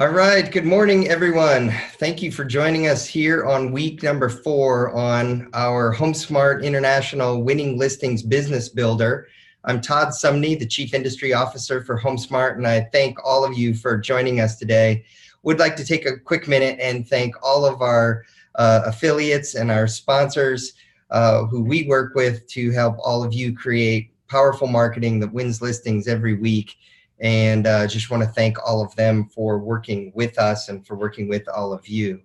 All right, good morning, everyone. Thank you for joining us here on week number 4 on our HomeSmart International Winning Listings Business Builder. I'm Todd Sumney, the Chief Industry Officer for HomeSmart, and I thank all of you for joining us today. Would like to take a quick minute and thank all of our affiliates and our sponsors who we work with to help all of you create powerful marketing that wins listings every week. And just want to thank all of them for working with us and for working with all of you.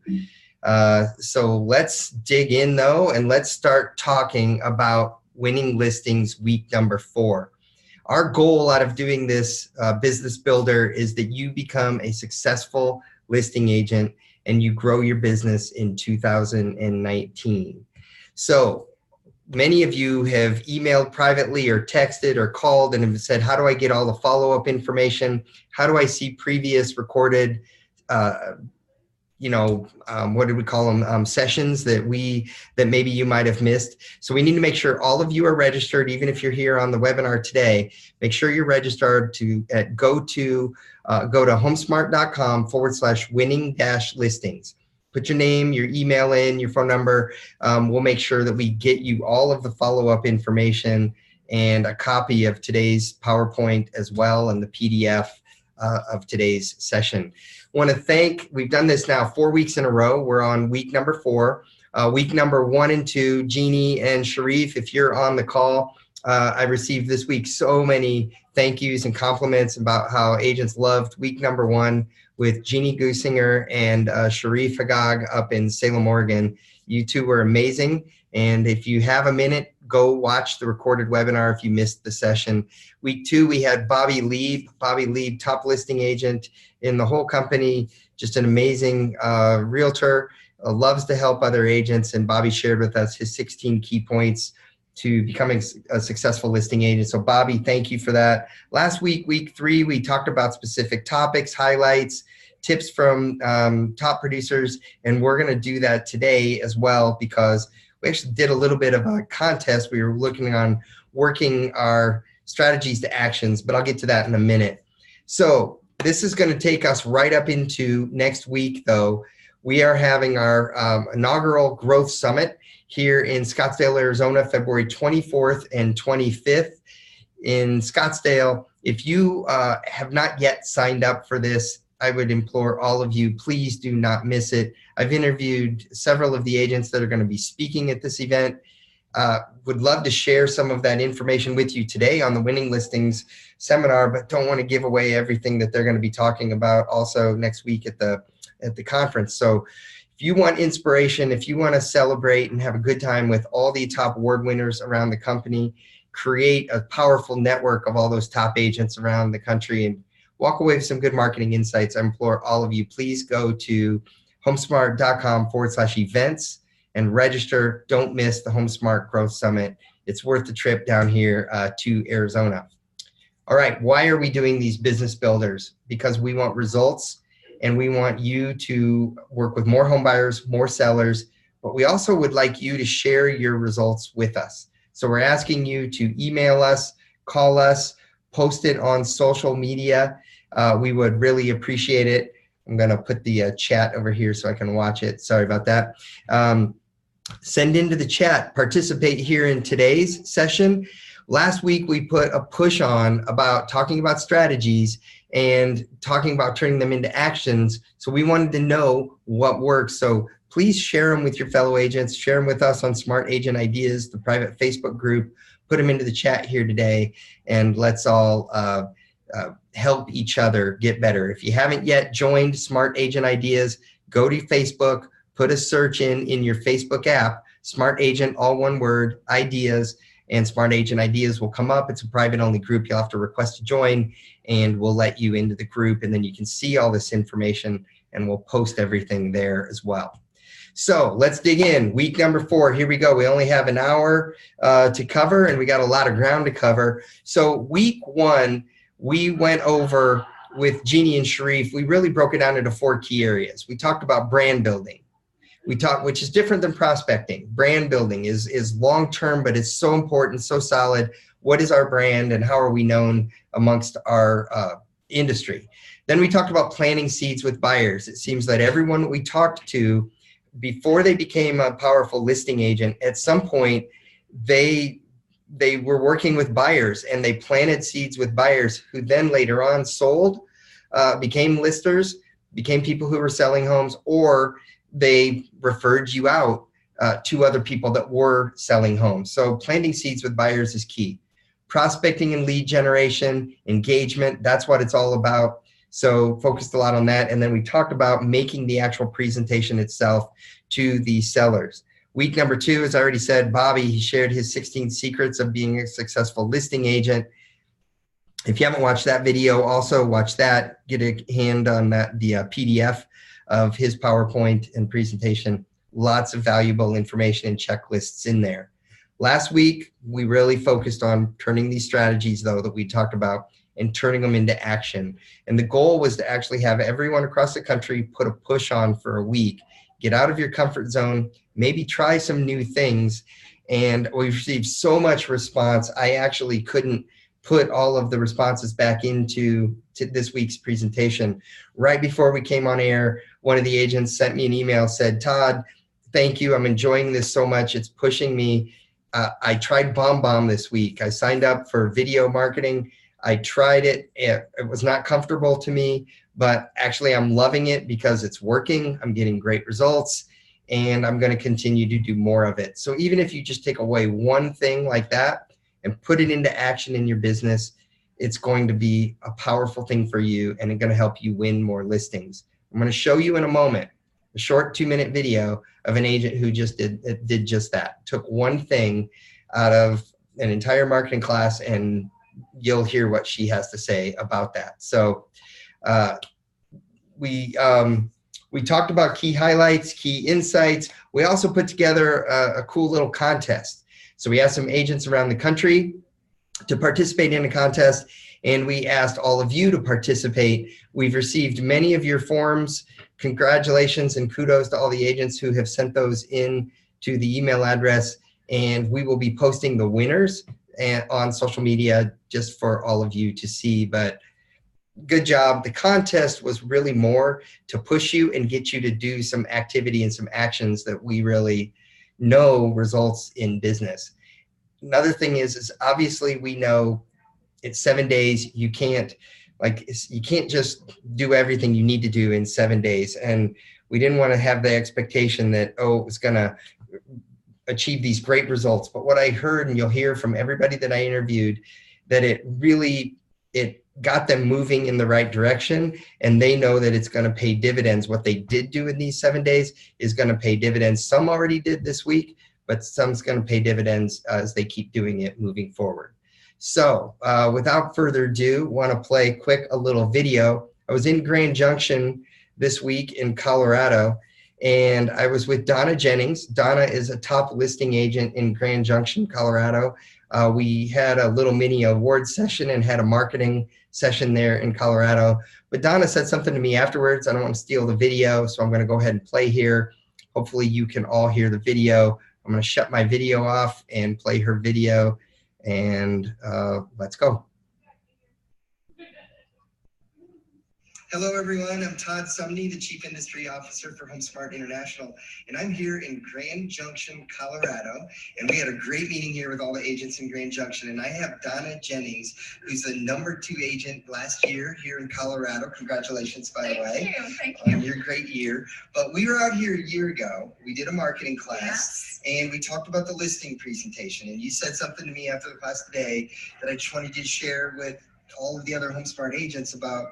So let's dig in though, and let's start talking about winning listings week number 4. Our goal out of doing this business builder is that you become a successful listing agent and you grow your business in 2019. So many of you have emailed privately or texted or called and have said, how do I get all the follow-up information? How do I see previous recorded, what did we call them, sessions that maybe you might have missed? So we need to make sure all of you are registered, even if you're here on the webinar today. Make sure you're registered go to homesmart.com/winning-listings. Put your name, your email in, your phone number. We'll make sure that we get you all of the follow-up information and a copy of today's PowerPoint as well and the PDF of today's session. Want to thank, we've done this now 4 weeks in a row. We're on week number 4. Week number 1 and 2, Jeannie and Sharif, if you're on the call, I received this week so many thank yous and compliments about how agents loved week number 1 with Jeannie Gusinger and Sharif Hagag up in Salem, Oregon. You two were amazing. And if you have a minute, go watch the recorded webinar if you missed the session. Week 2, we had Bobby Lieb. Bobby Lieb, top listing agent in the whole company, just an amazing realtor, loves to help other agents. And Bobby shared with us his 16 key points to becoming a successful listing agent. So Bobby, thank you for that. Last week, week 3, we talked about specific topics, highlights, tips from top producers, and we're gonna do that today as well because we actually did a little bit of a contest. We were looking on working our strategies to actions, but I'll get to that in a minute. So this is gonna take us right up into next week though. We are having our inaugural Growth Summit here in Scottsdale, Arizona, February 24th and 25th in Scottsdale. If you have not yet signed up for this, I would implore all of you, please do not miss it. I've interviewed several of the agents that are going to be speaking at this event. Would love to share some of that information with you today on the Winning Listings seminar, but don't want to give away everything that they're going to be talking about also next week at the conference. So if you want inspiration, if you want to celebrate and have a good time with all the top award winners around the company, create a powerful network of all those top agents around the country and walk away with some good marketing insights, I implore all of you, please go to homesmart.com/events and register. Don't miss the HomeSmart Growth Summit. It's worth the trip down here to Arizona. All right, why are we doing these business builders? Because we want results. And we want you to work with more home buyers, more sellers, but we also would like you to share your results with us. So we're asking you to email us, call us, post it on social media. We would really appreciate it. I'm going to put the chat over here so I can watch it. Sorry about that. Send into the chat, participate here in today's session. Last week, we put a push on about talking about strategies and talking about turning them into actions. So we wanted to know what works. So please share them with your fellow agents, share them with us on Smart Agent Ideas, the private Facebook group, put them into the chat here today, and let's all help each other get better. If you haven't yet joined Smart Agent Ideas, go to Facebook, put a search in your Facebook app, Smart Agent, all one word, Ideas, and Smart Agent Ideas will come up. It's a private only group. You'll have to request to join and we'll let you into the group and then you can see all this information and we'll post everything there as well. So let's dig in. Week number 4, here we go. We only have an hour to cover and we got a lot of ground to cover. So week 1, we went over with Jeannie and Sharif. We really broke it down into 4 key areas. We talked about brand building. Which is different than prospecting. Brand building is long-term, but it's so important, so solid. What is our brand and how are we known amongst our industry? Then we talked about planting seeds with buyers. It seems that everyone we talked to before they became a powerful listing agent, at some point they were working with buyers and they planted seeds with buyers who then later on sold, became listers, became people who were selling homes, or they referred you out to other people that were selling homes. So planting seeds with buyers is key. Prospecting and lead generation, engagement, that's what it's all about. So focused a lot on that. And then we talked about making the actual presentation itself to the sellers. Week number 2, as I already said, Bobby, he shared his 16 secrets of being a successful listing agent. If you haven't watched that video, also watch that. Get a hand on that, the PDF of his PowerPoint and presentation. Lots of valuable information and checklists in there. Last week, we really focused on turning these strategies, though, that we talked about and turning them into action. And the goal was to actually have everyone across the country put a push on for a week. Get out of your comfort zone, maybe try some new things. And we've received so much response, I actually couldn't put all of the responses back into this week's presentation. Right before we came on air, one of the agents sent me an email, said, Todd, thank you, I'm enjoying this so much, it's pushing me. I tried BombBomb this week. I signed up for video marketing. I tried it. It was not comfortable to me, but actually I'm loving it because it's working. I'm getting great results, and I'm going to continue to do more of it. So even if you just take away one thing like that and put it into action in your business, it's going to be a powerful thing for you, and it's going to help you win more listings. I'm going to show you in a moment a short 2-minute video of an agent who just did just that. Took one thing out of an entire marketing class, and you'll hear what she has to say about that. So we talked about key highlights, key insights. We also put together a cool little contest. So we asked some agents around the country to participate in a contest, and we asked all of you to participate. We've received many of your forms. Congratulations and kudos to all the agents who have sent those in to the email address, and we will be posting the winners on social media just for all of you to see. But good job. The contest was really more to push you and get you to do some activity and some actions that we really know results in business. Another thing is obviously we know it's 7 days. You can't just do everything you need to do in 7 days. And we didn't want to have the expectation that, oh, it was going to achieve these great results. But what I heard, and you'll hear from everybody that I interviewed, that it got them moving in the right direction, and they know that it's going to pay dividends. What they did do in these 7 days is going to pay dividends. Some already did this week, but some's going to pay dividends as they keep doing it moving forward. So without further ado, want to play a little video. I was in Grand Junction this week in Colorado, and I was with Donna Jennings. Donna is a top listing agent in Grand Junction, Colorado. We had a little mini award session and had a marketing session there in Colorado. But Donna said something to me afterwards. I don't want to steal the video, so I'm going to go ahead and play here. Hopefully you can all hear the video. I'm going to shut my video off and play her video. And let's go. Hello, everyone. I'm Todd Sumney, the Chief Industry Officer for HomeSmart International, and I'm here in Grand Junction, Colorado, and we had a great meeting here with all the agents in Grand Junction, and I have Donna Jennings, who's the #2 agent last year here in Colorado. Congratulations, by the way. Thank you. On your great year. But we were out here a year ago. We did a marketing class, and we talked about the listing presentation, and you said something to me after the class today that I just wanted you to share with all of the other HomeSmart agents about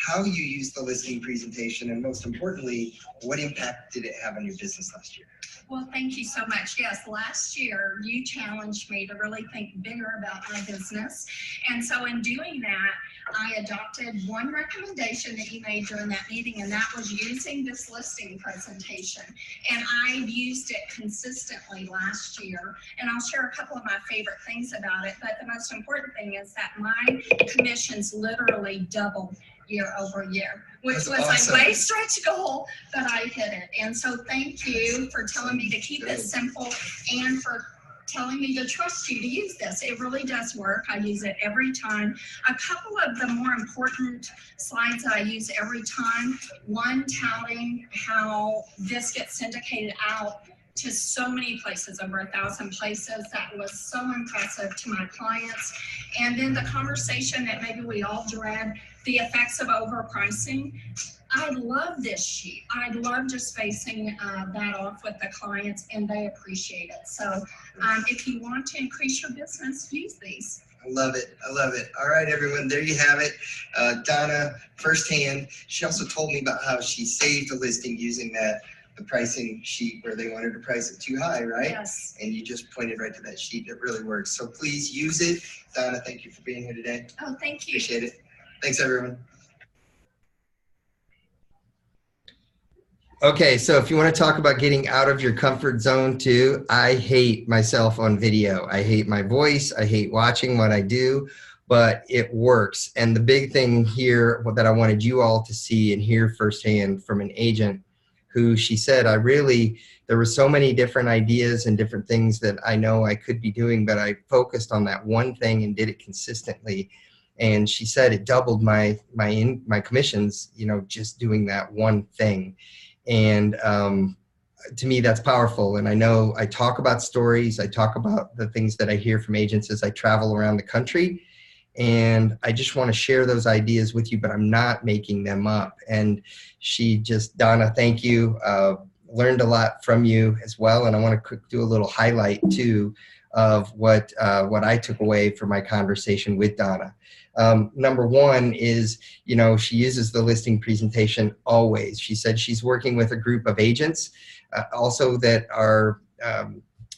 how you use the listing presentation, and most importantly, what impact did it have on your business last year? Well, thank you so much. Yes, last year you challenged me to really think bigger about my business. And so in doing that, I adopted one recommendation that you made during that meeting, and that was using this listing presentation. And I've used it consistently last year, and I'll share a couple of my favorite things about it. But the most important thing is that my commissions literally doubled year over year, which was awesome. A way stretch goal, but I hit it. And so thank you for telling me to keep it simple and for telling me to trust you to use this. It really does work. I use it every time. A couple of the more important slides that I use every time, one touting how this gets syndicated out to so many places, over 1,000 places. That was so impressive to my clients. And then the conversation that maybe we all dread, the effects of overpricing. I love this sheet. I love just facing that off with the clients, and they appreciate it. So if you want to increase your business, use these. I love it. I love it. All right, everyone, there you have it. Donna, firsthand, she also told me about how she saved a listing using the pricing sheet where they wanted to price it too high, right? Yes. And you just pointed right to that sheet. It really works. So please use it. Donna, thank you for being here today. Oh, thank you. Appreciate it. Thanks, everyone. Okay, so if you want to talk about getting out of your comfort zone too, I hate myself on video. I hate my voice. I hate watching what I do, but it works. And the big thing here that I wanted you all to see and hear firsthand from an agent who she said, there were so many different ideas and different things that I know I could be doing, but I focused on that one thing and did it consistently. And she said it doubled my commissions, just doing that one thing. And to me, that's powerful. And I know I talk about stories. I talk about the things that I hear from agents as I travel around the country. And I just want to share those ideas with you, but I'm not making them up. And Donna, thank you. Learned a lot from you as well. And I want to do a little highlight too of what I took away from my conversation with Donna. Number one is, she uses the listing presentation always. She said she's working with a group of agents also that are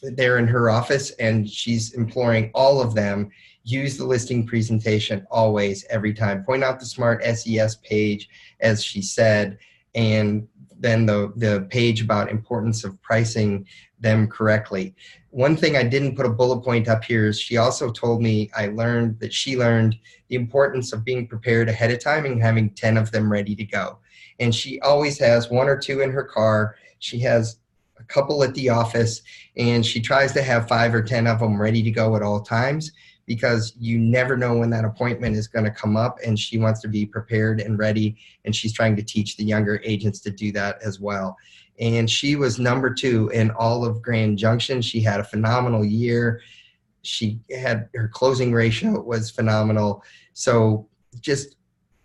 there in her office, and she's imploring all of them, use the listing presentation always, every time. Point out the Smart SES page, as she said, and then the page about importance of pricing them correctly. One thing I didn't put a bullet point up here is she also told me she learned the importance of being prepared ahead of time and having 10 of them ready to go. And she always has 1 or 2 in her car. She has a couple at the office, and she tries to have 5 or 10 of them ready to go at all times, because you never know when that appointment is going to come up, and she wants to be prepared and ready, and she's trying to teach the younger agents to do that as well. And she was number 2 in all of Grand Junction. She had a phenomenal year. Her closing ratio was phenomenal. So just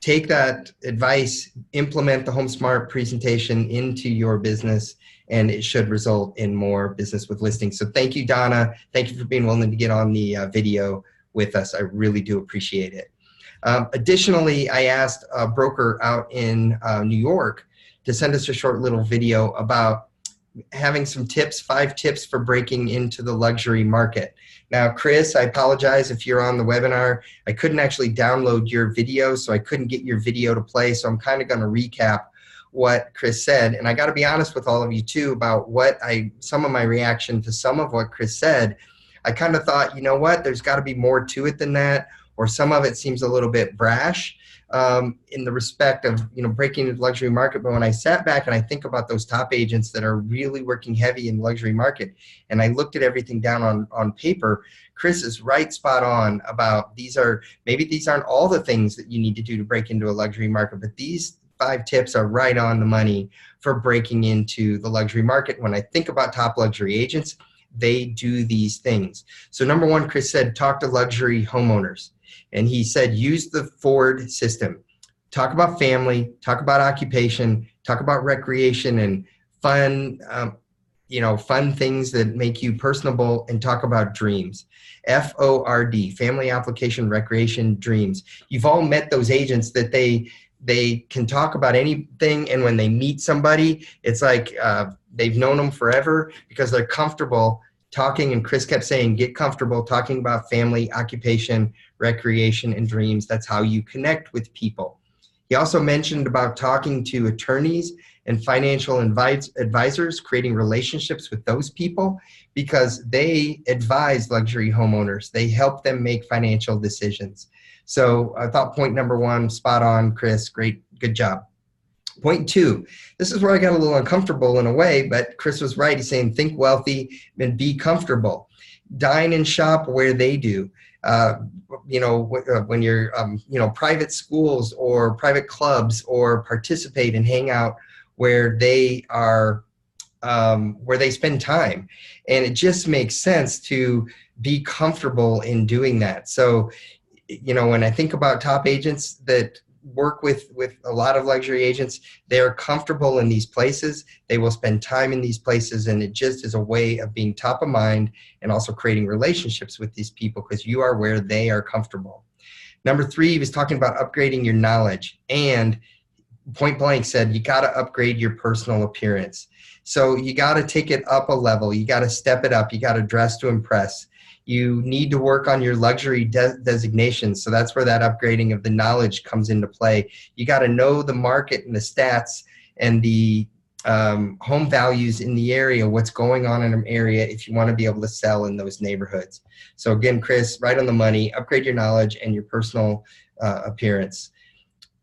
take that advice, implement the HomeSmart presentation into your business, and it should result in more business with listings. So thank you, Donna. Thank you for being willing to get on the video with us. I really do appreciate it. Additionally, I asked a broker out in New York to send us a short little video about having some tips, 5 tips for breaking into the luxury market. Now, Chris, I apologize if you're on the webinar. I couldn't actually download your video, so I couldn't get your video to play. So I'm kind of going to recap what Chris said. And I got to be honest with all of you too about some of my reaction to some of what Chris said. I kind of thought, you know what, there's got to be more to it than that, or some of it seems a little bit brash in the respect of, breaking into the luxury market. But when I sat back and I think about those top agents that are really working heavy in the luxury market, and I looked at everything down on paper, Chris is right spot on about maybe these aren't all the things that you need to do to break into a luxury market, but these 5 tips are right on the money for breaking into the luxury market. When I think about top luxury agents, they do these things. So number 1, Chris said, talk to luxury homeowners. And he said, use the Ford system. Talk about family, talk about occupation, talk about recreation and fun, fun things that make you personable, and talk about dreams. FORD, family, application, recreation, dreams. You've all met those agents that they can talk about anything, and when they meet somebody, it's like they've known them forever because they're comfortable talking. And Chris kept saying, get comfortable talking about family, occupation, recreation, and dreams. That's how you connect with people. He also mentioned about talking to attorneys and financial advisors, creating relationships with those people, because they advise luxury homeowners. They help them make financial decisions. So I thought point number 1, spot on, Chris. Great, good job. Point 2, this is where I got a little uncomfortable in a way, but Chris was right. He's saying think wealthy and be comfortable. dine and shop where they do. When you're, private schools or private clubs, or participate and hang out where they are, where they spend time. And it just makes sense to be comfortable in doing that. So, when I think about top agents that work with a lot of luxury agents, they're comfortable in these places. They will spend time in these places, and it just is a way of being top of mind and also creating relationships with these people because you are where they are comfortable. Number 3, he was talking about upgrading your knowledge, and point blank said you got to upgrade your personal appearance. So you got to take it up a level. You got to step it up. You got to dress to impress. You need to work on your luxury designations. So that's where that upgrading of the knowledge comes into play. You got to know the market and the stats and the home values in the area, what's going on in an area if you want to be able to sell in those neighborhoods. So again, Chris, right on the money, upgrade your knowledge and your personal appearance.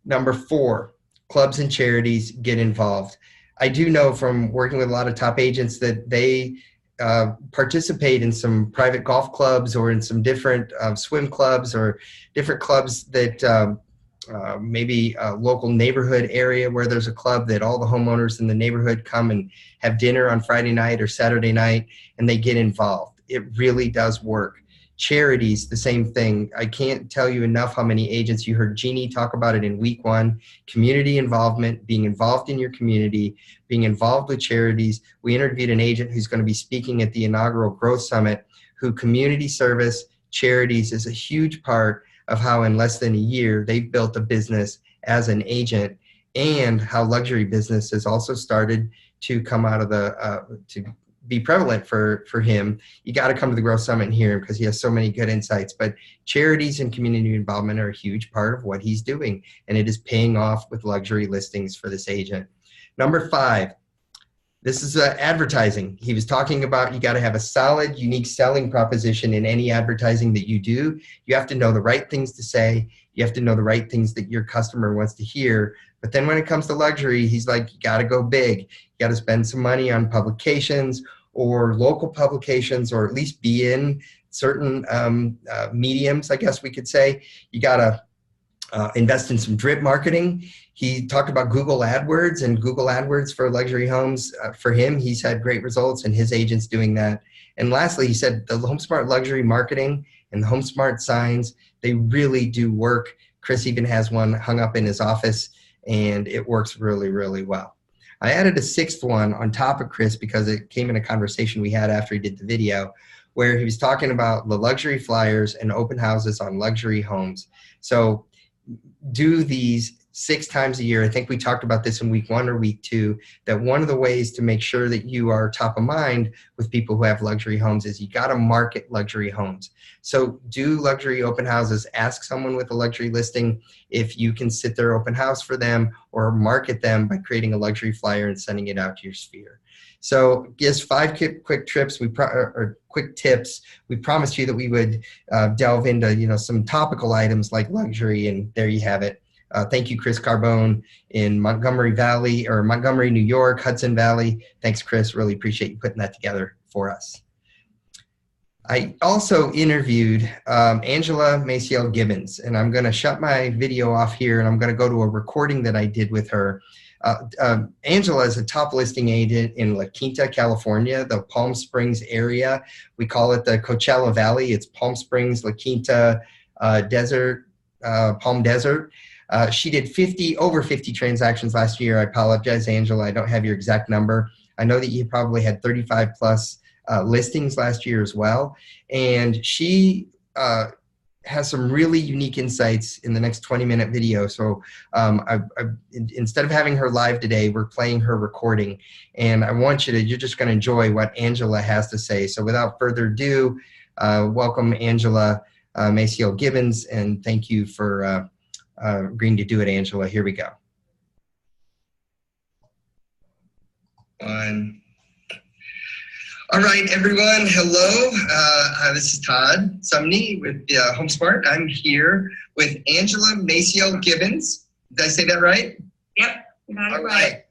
Number 4, clubs and charities, get involved. I do know from working with a lot of top agents that they participate in some private golf clubs or in some different swim clubs or different clubs that maybe a local neighborhood area where there's a club that all the homeowners in the neighborhood come and have dinner on Friday night or Saturday night, and they get involved. It really does work. Charities, the same thing. I can't tell you enough how many agents, you heard Jeannie talk about it in week 1, community involvement, being involved in your community, being involved with charities. We interviewed an agent who's going to be speaking at the inaugural Growth Summit, who community service, charities is a huge part of how in less than a year they've built a business as an agent, and how luxury business has also started to come out of to be prevalent for him. You got to come to the Growth Summit and hear him because he has so many good insights. But charities and community involvement are a huge part of what he's doing, and it is paying off with luxury listings for this agent. Number 5, this is advertising. He was talking about you got to have a solid, unique selling proposition in any advertising that you do. You have to know the right things to say. You have to know the right things that your customer wants to hear. But then when it comes to luxury, he's like, you got to go big. You got to spend some money on publications or local publications, or at least be in certain mediums, I guess we could say. You got to invest in some drip marketing. He talked about Google AdWords, and Google AdWords for luxury homes. For him, he's had great results, and his agent's doing that. And lastly, he said the HomeSmart luxury marketing and the HomeSmart signs, they really do work. Chris even has one hung up in his office, and it works really, really well. I added a 6th one on top of Chris because it came in a conversation we had after he did the video, where he was talking about the luxury flyers and open houses on luxury homes. So do these 6 times a year. I think we talked about this in week 1 or week 2, that one of the ways to make sure that you are top of mind with people who have luxury homes is you got to market luxury homes. So do luxury open houses. Ask someone with a luxury listing if you can sit their open house for them, or market them by creating a luxury flyer and sending it out to your sphere. So just 5 quick tips. Quick tips. We promised you that we would delve into some topical items like luxury, and there you have it. Thank you, Chris Carbone in Montgomery, New York, Hudson Valley. Thanks, Chris. Really appreciate you putting that together for us. I also interviewed Angela Maciel Gibbons, and I'm going to shut my video off here, and I'm going to go to a recording that I did with her. Angela is a top listing agent in La Quinta, California, the Palm Springs area. We call it the Coachella Valley. It's Palm Springs, La Quinta, Palm Desert. She did over 50 transactions last year. I apologize, Angela. I don't have your exact number. I know that you probably had 35 plus listings last year as well. And she has some really unique insights in the next 20-minute video. So instead of having her live today, we're playing her recording. And I want you're just going to enjoy what Angela has to say. So without further ado, welcome Angela Maciel Gibbons, and thank you for agreeing to do it, Angela. Here we go. All right, everyone. Hello. This is Todd Sumney with HomeSmart. I'm here with Angela Maciel Gibbons. Did I say that right? Yep, you got it right.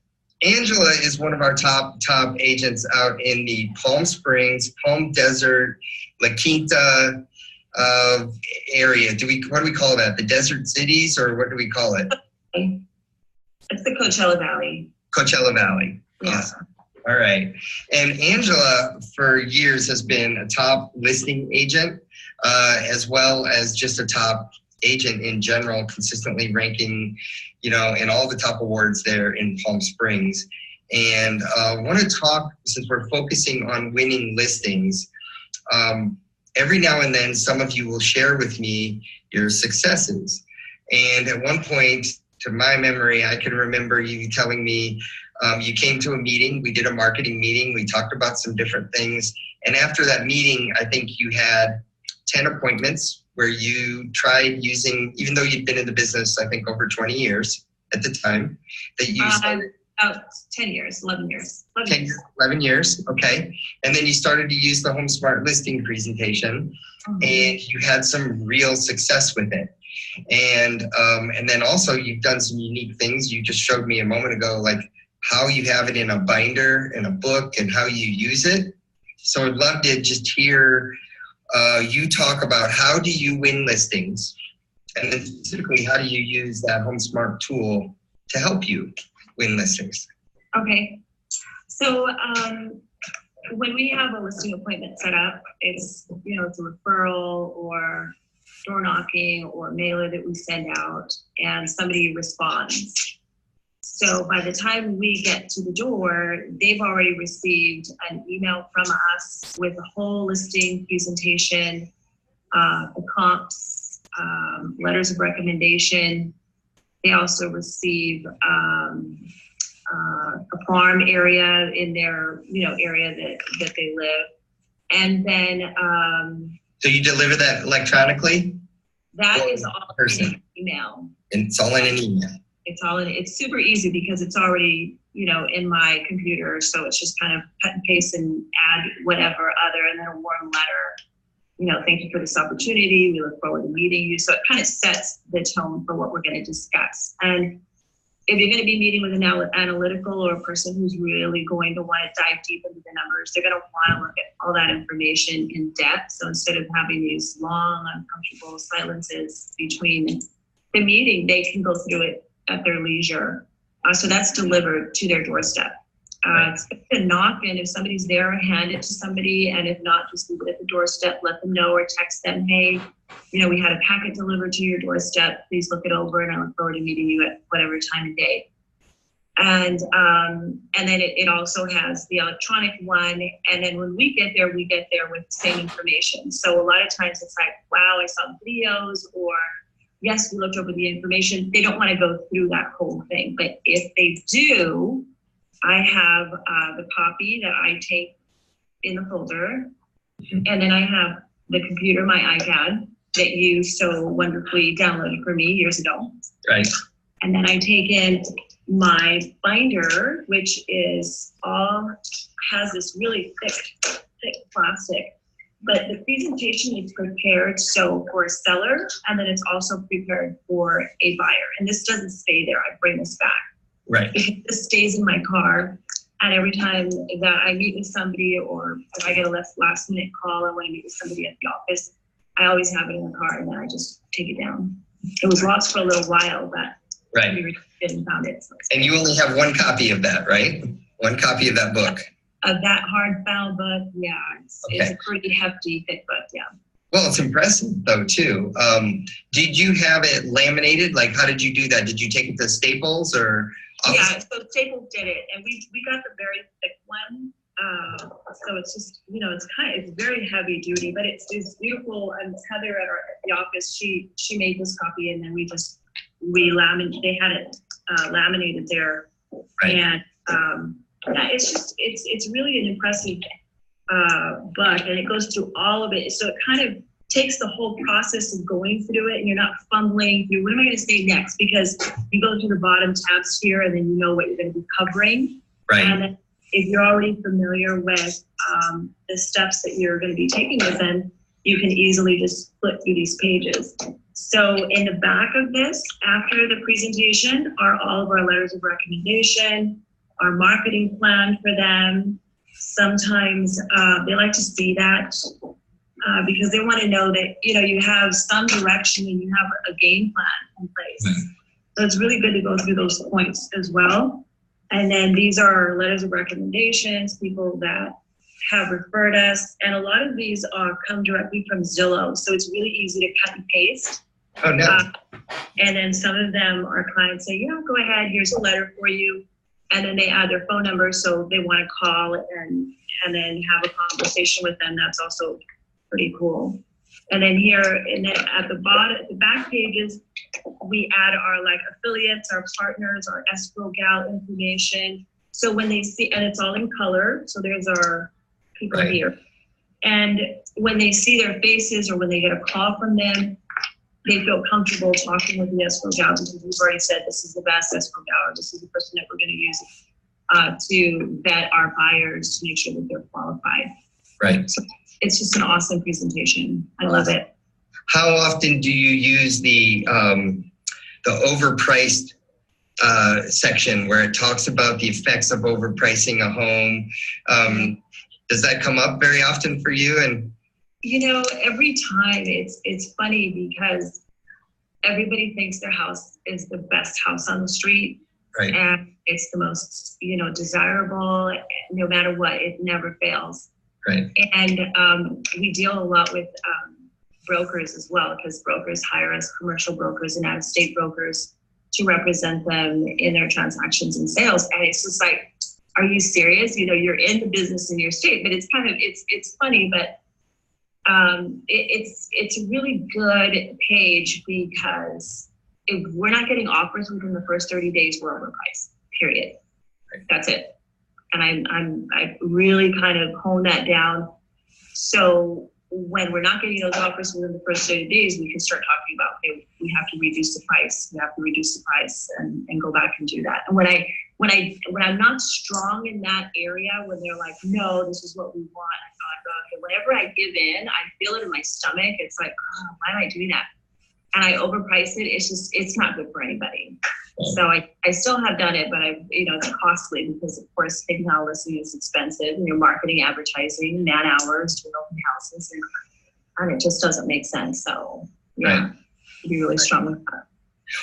Angela is one of our top agents out in the Palm Springs, Palm Desert, La Quinta area. What do we call that? The desert cities, or what do we call it? It's the Coachella Valley. Coachella Valley. Yeah. Awesome. All right. And Angela, for years, has been a top listing agent, as well as just a top agent in general, consistently ranking, in all the top awards there in Palm Springs. And I want to talk, since we're focusing on winning listings, every now and then some of you will share with me your successes. And at one point, to my memory, I can remember you telling me you came to a meeting, we did a marketing meeting, we talked about some different things. And after that meeting, I think you had 10 appointments where you tried using, even though you'd been in the business, I think over 20 years at the time, that you started. 10 years, 11 years. 11 years, okay. And then you started to use the HomeSmart listing presentation, and you had some real success with it. And then also you've done some unique things. You just showed me a moment ago, like how you have it in a binder, in a book, and how you use it. So I'd love to just hear you talk about how do you win listings, and then specifically how do you use that HomeSmart tool to help you win listings. Okay. So when we have a listing appointment set up, it's a referral or door knocking or mailer that we send out, and somebody responds. So by the time we get to the door, they've already received an email from us with a whole listing presentation, the comps, letters of recommendation. They also receive a farm area in their area that they live, and then so you deliver that electronically? That is all in an email. And it's all in an email. It's super easy because it's already, in my computer. So it's just kind of cut and paste and add whatever other, and then a warm letter. Thank you for this opportunity. We look forward to meeting you. So it kind of sets the tone for what we're going to discuss. And if you're going to be meeting with an analytical or a person who's really going to want to dive deep into the numbers, they're going to want to look at all that information in depth. So instead of having these long, uncomfortable silences between the meeting, they can go through it at their leisure. So that's delivered to their doorstep. It's a knock, and if somebody's there, hand it to somebody, and if not, just leave it at the doorstep, let them know, or text them, hey, we had a packet delivered to your doorstep, please look it over, and I look forward to meeting you at whatever time of day. And then it also has the electronic one, and then when we get there with the same information. So a lot of times it's like, wow, I saw the videos, or yes, we looked over the information. They don't want to go through that whole thing, but if they do, I have the copy that I take in the folder, and then I have the computer, my iPad, that you so wonderfully downloaded for me years ago. Right. And then I take in my binder, which has this really thick plastic, but the presentation is prepared so for a seller, and then it's also prepared for a buyer. And this doesn't stay there. I bring this back. Right. This stays in my car, and every time that I meet with somebody, or if I get a last minute call, I want to meet with somebody at the office, I always have it in the car, and then I just take it down. It was lost for a little while, but we didn't found it. So and you only have one copy of that, right? One copy of that book. Of that hardbound book, yeah, it's a pretty hefty, thick book, yeah. Well, it's impressive though too. Did you have it laminated? Like, how did you do that? Did you take it to Staples or? Yeah, so Staples did it, and we got the very thick one. So it's just, it's very heavy duty, but it's beautiful. And Heather at the office, she made this copy, and then they had it laminated there. Right. And yeah, it's really an impressive book, and it goes through all of it. So it kind of takes the whole process of going through it, and you're not fumbling through, what am I going to say next? Because you go through the bottom tabs here, and then you know what you're going to be covering. Right. And then if you're already familiar with the steps that you're going to be taking with them, you can easily just flip through these pages. So in the back of this, after the presentation, are all of our letters of recommendation, our marketing plan for them. Sometimes they like to see that because they want to know that, you have some direction and you have a game plan in place. So it's really good to go through those points as well. And then these are letters of recommendations, people that have referred us. And a lot of these come directly from Zillow. So it's really easy to cut and paste. Oh, no. And then some of them, our clients say, go ahead, here's a letter for you. And then they add their phone number. So they want to call and then have a conversation with them. That's also pretty cool. And then here at the bottom, at the back pages, we add our affiliates, our partners, our escrow gal information. So when they see, and it's all in color. So there's our people here. And when they see their faces or when they get a call from them, they feel comfortable talking with the escrow gal because we've already said this is the best escrow gal, or this is the person that we're going to use to vet our buyers to make sure that they're qualified. Right. So it's just an awesome presentation. I love it. How often do you use the overpriced section where it talks about the effects of overpricing a home? Does that come up very often for you? And every time it's funny because everybody thinks their house is the best house on the street. Right. And it's the most, desirable, no matter what, it never fails. Right. And we deal a lot with brokers as well, because brokers hire us, commercial brokers and out-of-state brokers, to represent them in their transactions and sales. And it's just like, are you serious? You're in the business in your state, but it's kind of, it's funny, but it's a really good page because if we're not getting offers within the first 30 days, we're overpriced, period. That's it. And I really kind of honed that down. So when we're not getting those offers within the first 30 days, we can start talking about, okay, we have to reduce the price. We have to reduce the price and go back and do that. And when I'm not strong in that area, when they're like, no, this is what we want, I thought, okay, whenever I give in, I feel it in my stomach. It's like, oh, why am I doing that? And I overprice it. It's not good for anybody. So I still have done it, but it's costly because of course taking out listing is expensive, and you're marketing, advertising, man hours, doing open houses, and it just doesn't make sense. So yeah, be really strong with that.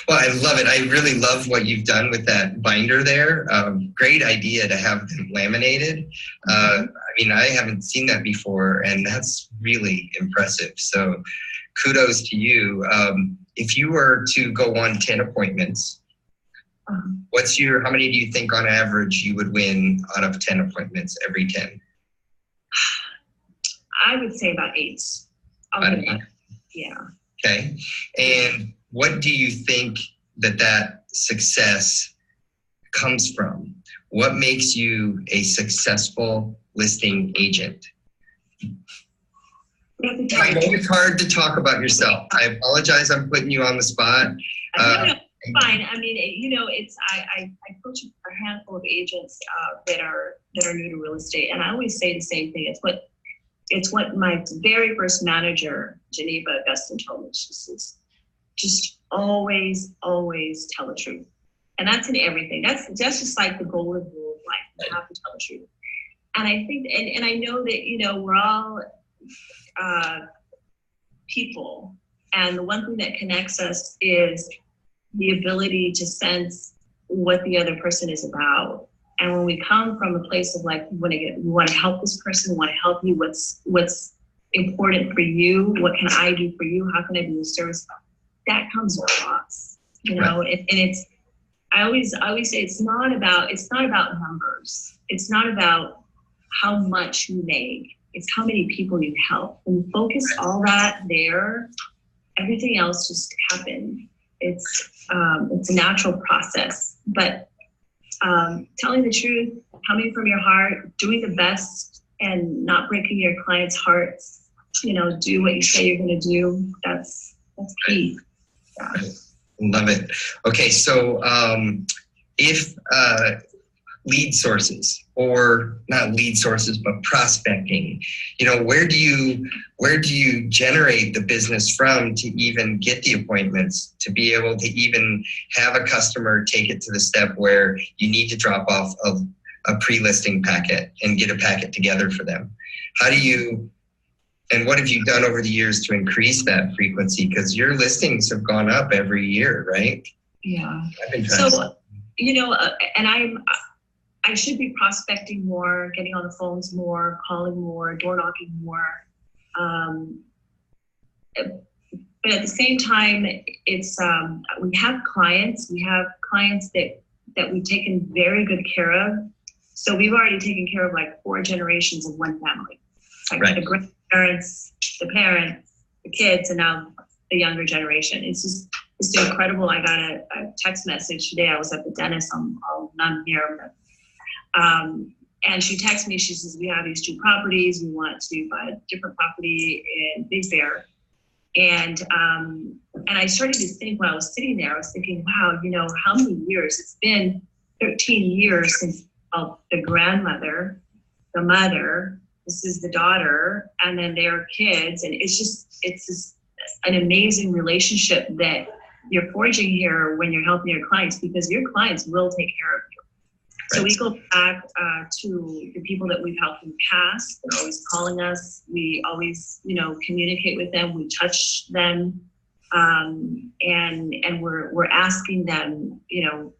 Well, I love it. I really love what you've done with that binder there. Great idea to have them laminated. I haven't seen that before, and that's really impressive. So kudos to you. If you were to go on 10 appointments, how many do you think on average you would win out of 10 appointments every 10? I would say about 8. Yeah. Okay. And what do you think that success comes from? What makes you a successful listing agent? I know it's hard to talk about yourself. I apologize. I'm putting you on the spot. No, fine. I mean, I coach a handful of agents that are new to real estate, and I always say the same thing. It's what my very first manager, Geneva Augustine, told me. She says, just always tell the truth, and that's in everything. That's just like the golden rule of life. You have to tell the truth. And I think, and I know that we're all people, and the one thing that connects us is the ability to sense what the other person is about. And when we come from a place of like, we want to help this person, we want to help you, what's important for you, what can I do for you, how can I be of service, that comes across, Right. And it's, I always say it's not about numbers. It's not about how much you make. It's how many people you help. When you focus all that there, everything else just happens. It's a natural process, but telling the truth, coming from your heart, doing the best, and not breaking your clients' hearts. Do what you say you're going to do. That's key. Yeah. Love it. Okay, so if lead sources, or not lead sources, but prospecting? You know, where do you generate the business from to even get the appointments, to be able to even have a customer take it to the step where you need to drop off a pre-listing packet and get a packet together for them? How do you, and what have you done over the years to increase that frequency? Because your listings have gone up every year, right? Yeah. I've been trying to. You know, and I should be prospecting more, getting on the phones more, calling more, door knocking more. But at the same time, it's we have clients that we've taken very good care of. So we've already taken care of like 4 generations of one family, like right. The grandparents, the parents, the kids, and now the younger generation. It's incredible. I got a text message today. I was at the dentist. I'll none here, and she texted me. She says, "We have these 2 properties. We want to buy a different property in Big Bear." And I started to think while I was sitting there, I was thinking, wow, you know, how many years? It's been 13 years since the grandmother, the mother, this is the daughter, and then their kids. And it's just an amazing relationship that you're forging here when you're helping your clients, because your clients will take care of you. Right. So we go back to the people that we've helped in the past. They're always calling us. We always, you know, communicate with them. We touch them, and we're asking them, you know,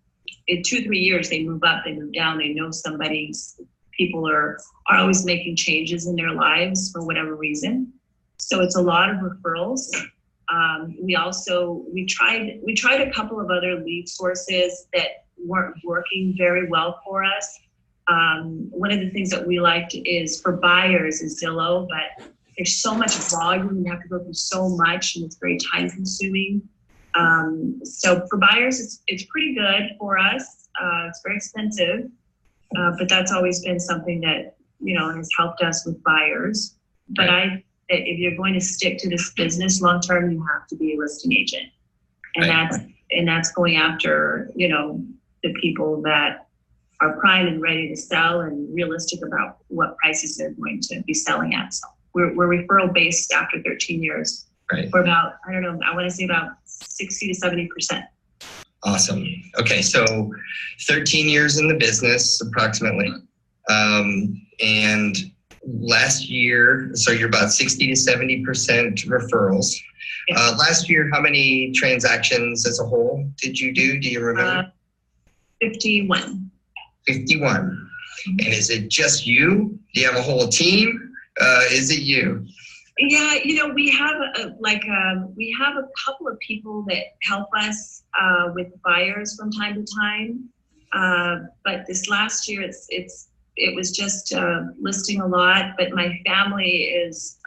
in 2-3 years they move up, they move down, they know somebody. People are always making changes in their lives for whatever reason. So it's a lot of referrals. We tried a couple of other lead sources that weren't working very well for us. One of the things that we liked is for buyers is Zillow, but there's so much volume, you have to go through so much, and it's very time consuming. So for buyers, it's pretty good for us. It's very expensive, but that's always been something that, you know, has helped us with buyers. But if you're going to stick to this business long term, you have to be a listing agent, and that's going after, you know, the people that are prime and ready to sell and realistic about what prices they're going to be selling at. So we're referral based after 13 years. Right. For about, I don't know, I want to say about 60 to 70%. Awesome. Okay, so 13 years in the business approximately, and last year, so you're about 60 to 70% referrals. Yeah. Last year, how many transactions as a whole did you do? Do you remember? 51. 51. Mm-hmm. And is it just you? Do you have a whole team? Is it you? Yeah, you know, we have a couple of people that help us with buyers from time to time. But this last year, it was just listing a lot. But my family is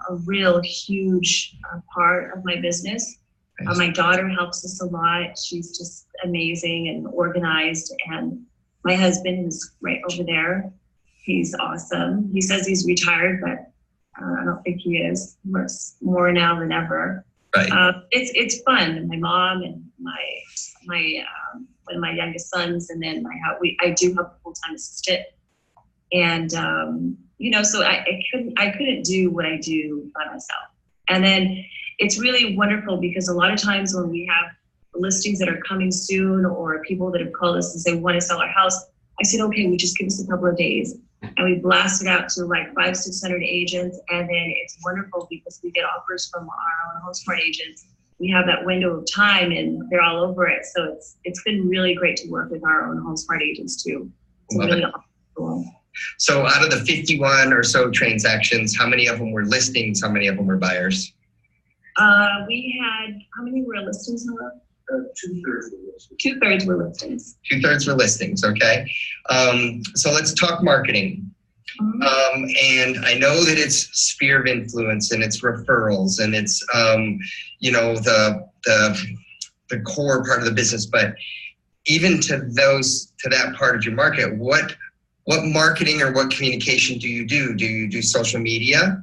a real huge part of my business. Nice. My daughter helps us a lot. She's just amazing and organized. And my husband is right over there. He's awesome. He says he's retired, but I don't think he is. He works more now than ever. Right. It's fun. My mom and my one of my youngest sons, and then I do have a full-time assistant. And you know, so I couldn't do what I do by myself. And then it's really wonderful because a lot of times when we have listings that are coming soon, or people that have called us and say we want to sell our house, I said, okay, we just give us a couple of days. And we blast it out to like 500-600 agents. And then it's wonderful because we get offers from our own HomeSmart agents. We have that window of time and they're all over it. So it's been really great to work with our own HomeSmart agents too. It's Love really it. Awesome. So out of the 51 or so transactions, how many of them were listings? How many of them were buyers? We had, how many were listings? 2/3 were listings. 2/3 were listings. 2/3 were listings, okay. So let's talk marketing. Mm-hmm. And I know that it's sphere of influence and it's referrals and it's, you know, the core part of the business, but even to that part of your market, what marketing or what communication do you do? Do you do social media?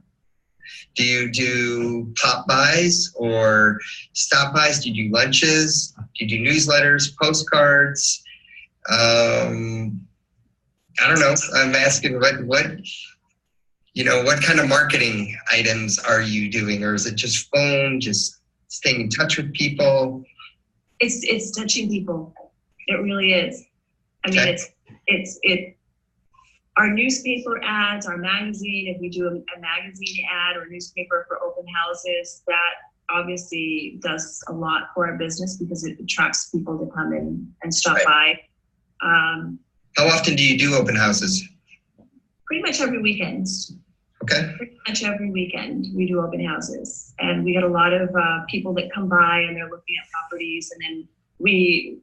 Do you do pop buys or stop buys? Do you do lunches? Do you do newsletters, postcards? I don't know. I'm asking what kind of marketing items are you doing, or is it just phone, just staying in touch with people? It's touching people. It really is. I mean, Okay. it's our newspaper ads, our magazine, if we do a magazine ad or newspaper for open houses, that obviously does a lot for our business because it attracts people to come in and stop by. How often do you do open houses? Pretty much every weekend. Okay. Pretty much every weekend we do open houses, and we get a lot of people that come by and they're looking at properties, and then we,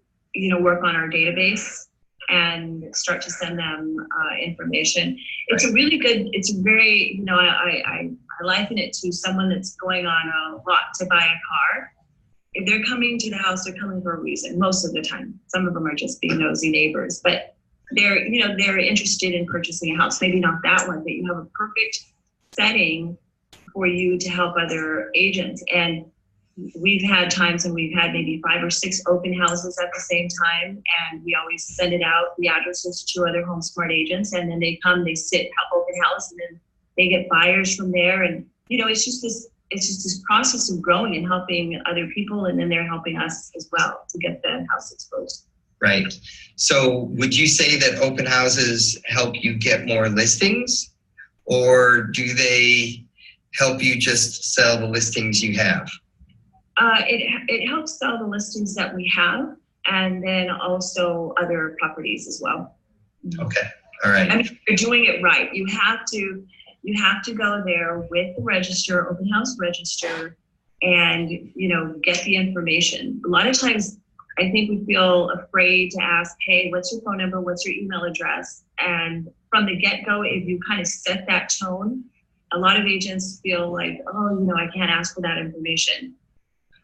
work on our database and start to send them information. It's a really good. It's a very, I liken it to someone that's going on a lot to buy a car. If they're coming to the house, they're coming for a reason. Most of the time, some of them are just being nosy neighbors, but they're interested in purchasing a house. Maybe not that one, but you have a perfect setting for you to help other agents. And we've had times when we've had maybe 5 or 6 open houses at the same time, and we always send it out, the addresses, to other HomeSmart agents, and then they come, they sit, have open house, and then they get buyers from there. And it's just this process of growing and helping other people, and then they're helping us as well to get the house exposed. Right. So would you say that open houses help you get more listings, or do they help you just sell the listings you have? It helps sell the listings that we have, and then also other properties as well. Okay. All right. I mean, you're doing it right. You have to go there with the register, open house register, and get the information. A lot of times I think we feel afraid to ask, hey, what's your phone number? What's your email address? And from the get-go, if you kind of set that tone, a lot of agents feel like, oh, I can't ask for that information.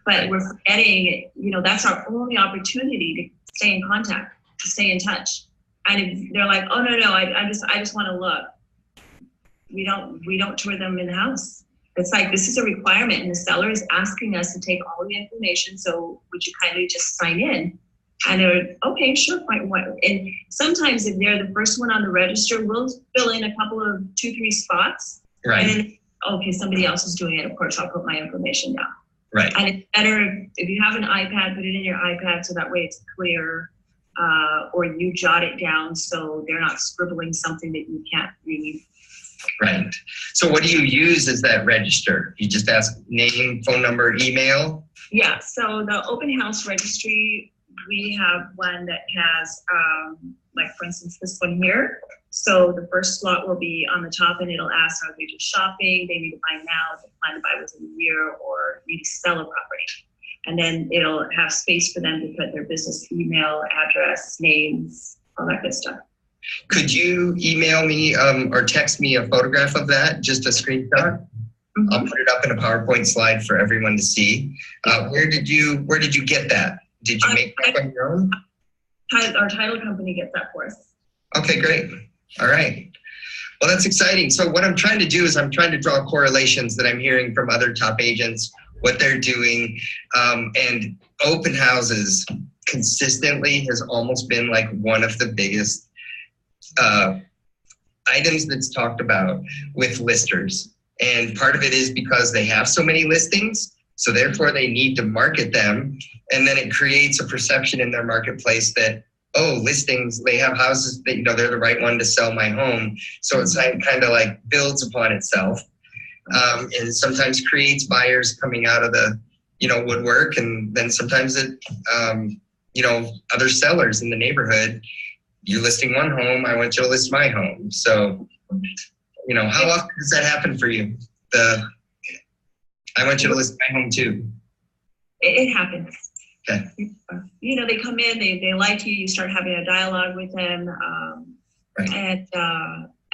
But we're forgetting, that's our only opportunity to stay in contact, to stay in touch. And if they're like, oh, no, I just want to look. We don't tour them in the house. It's like, this is a requirement, and the seller is asking us to take all the information. So would you kindly just sign in? And they're, okay, sure, fine. And sometimes if they're the first one on the register, we'll fill in a couple of 2-3 spots. Right. And then, okay, somebody else is doing it. Of course, I'll put my information down. Right. And it's better if you have an iPad, put it in your iPad so that way it's clear, or you jot it down so they're not scribbling something that you can't read. Right. So what do you use as that register? You just ask name, phone number, email? Yeah. So the open house registry, we have one that has, like for instance, this one here. So the first slot will be on the top, and it'll ask, are they just shopping? They need to buy now, they plan to buy within a year, or need to sell a property. And then it'll have space for them to put their business email, address, names, all that good stuff. Could you email me or text me a photograph of that, just a screenshot? Mm-hmm. I'll put it up in a PowerPoint slide for everyone to see. Where did you get that? Did you make that on your own? Our title company gets that for us. Okay, great. All right. Well, that's exciting. So what I'm trying to do is I'm trying to draw correlations that I'm hearing from other top agents, what they're doing, and open houses consistently has almost been like one of the biggest items that's talked about with listers. And part of it is because they have so many listings, so therefore they need to market them. And then it creates a perception in their marketplace that, oh, listings, they have houses that, they're the right one to sell my home. So it's kind of like builds upon itself. And sometimes creates buyers coming out of the, woodwork. And then sometimes it, other sellers in the neighborhood, you're listing one home, I want you to list my home. So, how often does that happen for you? I want you to list my home too. It happens. Okay. They come in, they like you, you start having a dialogue with them. Right.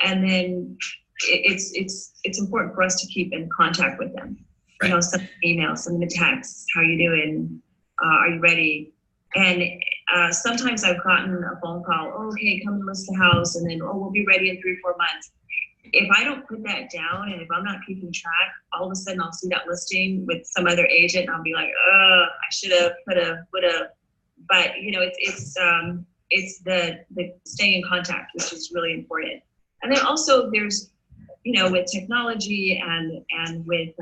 And then it's important for us to keep in contact with them. Right. Send an email, send them a text, how are you doing? Are you ready? And sometimes I've gotten a phone call, oh, okay, come and list the house, and then, we'll be ready in 3 or 4 months. If I don't put that down, and if I'm not keeping track, all of a sudden I'll see that listing with some other agent, and I'll be like, I should have, would have. But, it's the staying in contact, which is really important. And then also there's, with technology and with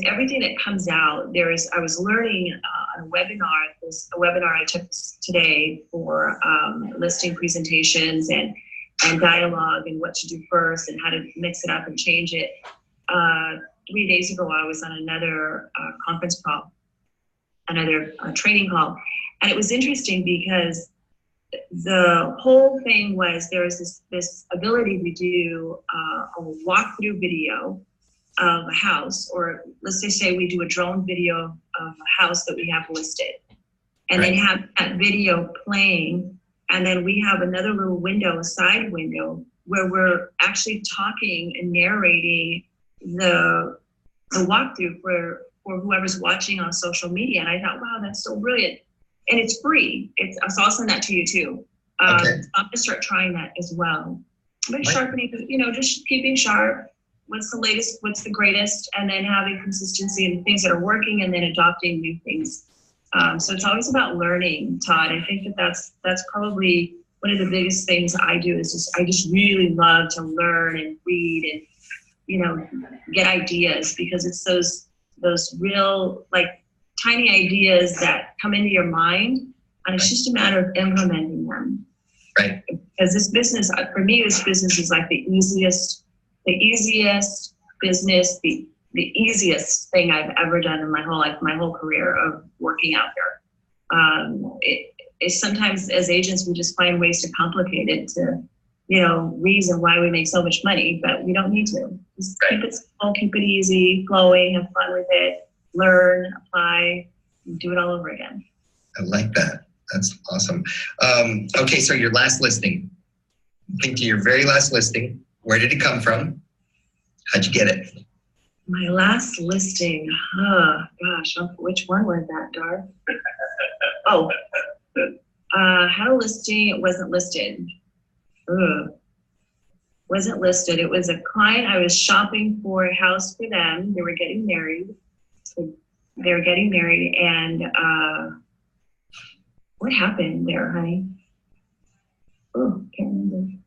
everything that comes out, I was learning on a webinar. There's a webinar I took today for listing presentations and dialogue and what to do first and how to mix it up and change it. 3 days ago, I was on another conference call, another training call. And it was interesting because the whole thing was there's this ability to do a walkthrough video of a house, or let's just say we do a drone video of a house that we have listed, and then have that video playing, and then we have another little window, a side window, where we're actually talking and narrating the walkthrough for whoever's watching on social media. And I thought, wow, that's so brilliant. And it's free. So I'll send that to you too. Okay. I'm gonna start trying that as well. But sharpening, just keeping sharp. What's the latest, what's the greatest, and then having consistency in things that are working and then adopting new things. So it's always about learning, Todd. I think that's probably one of the biggest things I do is I just really love to learn and read and, get ideas, because it's those real, like, tiny ideas that come into your mind, and it's just a matter of implementing them. Right. Because this business, for me, this business is like the easiest business, the easiest thing I've ever done in my whole life, my whole career of working out there. It's sometimes as agents, we just find ways to complicate it to, reason why we make so much money, but we don't need to. Just keep it simple, keep it easy, flowing, have fun with it, learn, apply, and do it all over again. I like that. That's awesome. Okay, so your last listing. Think to your very last listing. Where did it come from? How'd you get it? My last listing. Gosh, which one was that, Dar? Had a listing. It wasn't listed. Wasn't listed. It was a client. I was shopping for a house for them. They were getting married. And what happened there, honey? Oh, can't remember.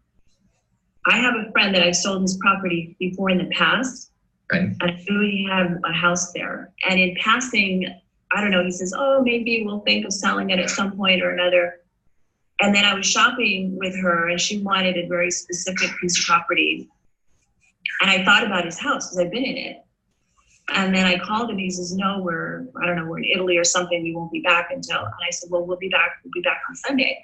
I have a friend that I've sold his property before in the past. Right. And I knew he had a house there. And in passing, I don't know, he says, oh, maybe we'll think of selling it at some point or another. And then I was shopping with her, and she wanted a very specific piece of property. And I thought about his house because I've been in it. And then I called him. He says, no, we're in Italy or something. We won't be back until. And I said, well, we'll be back on Sunday.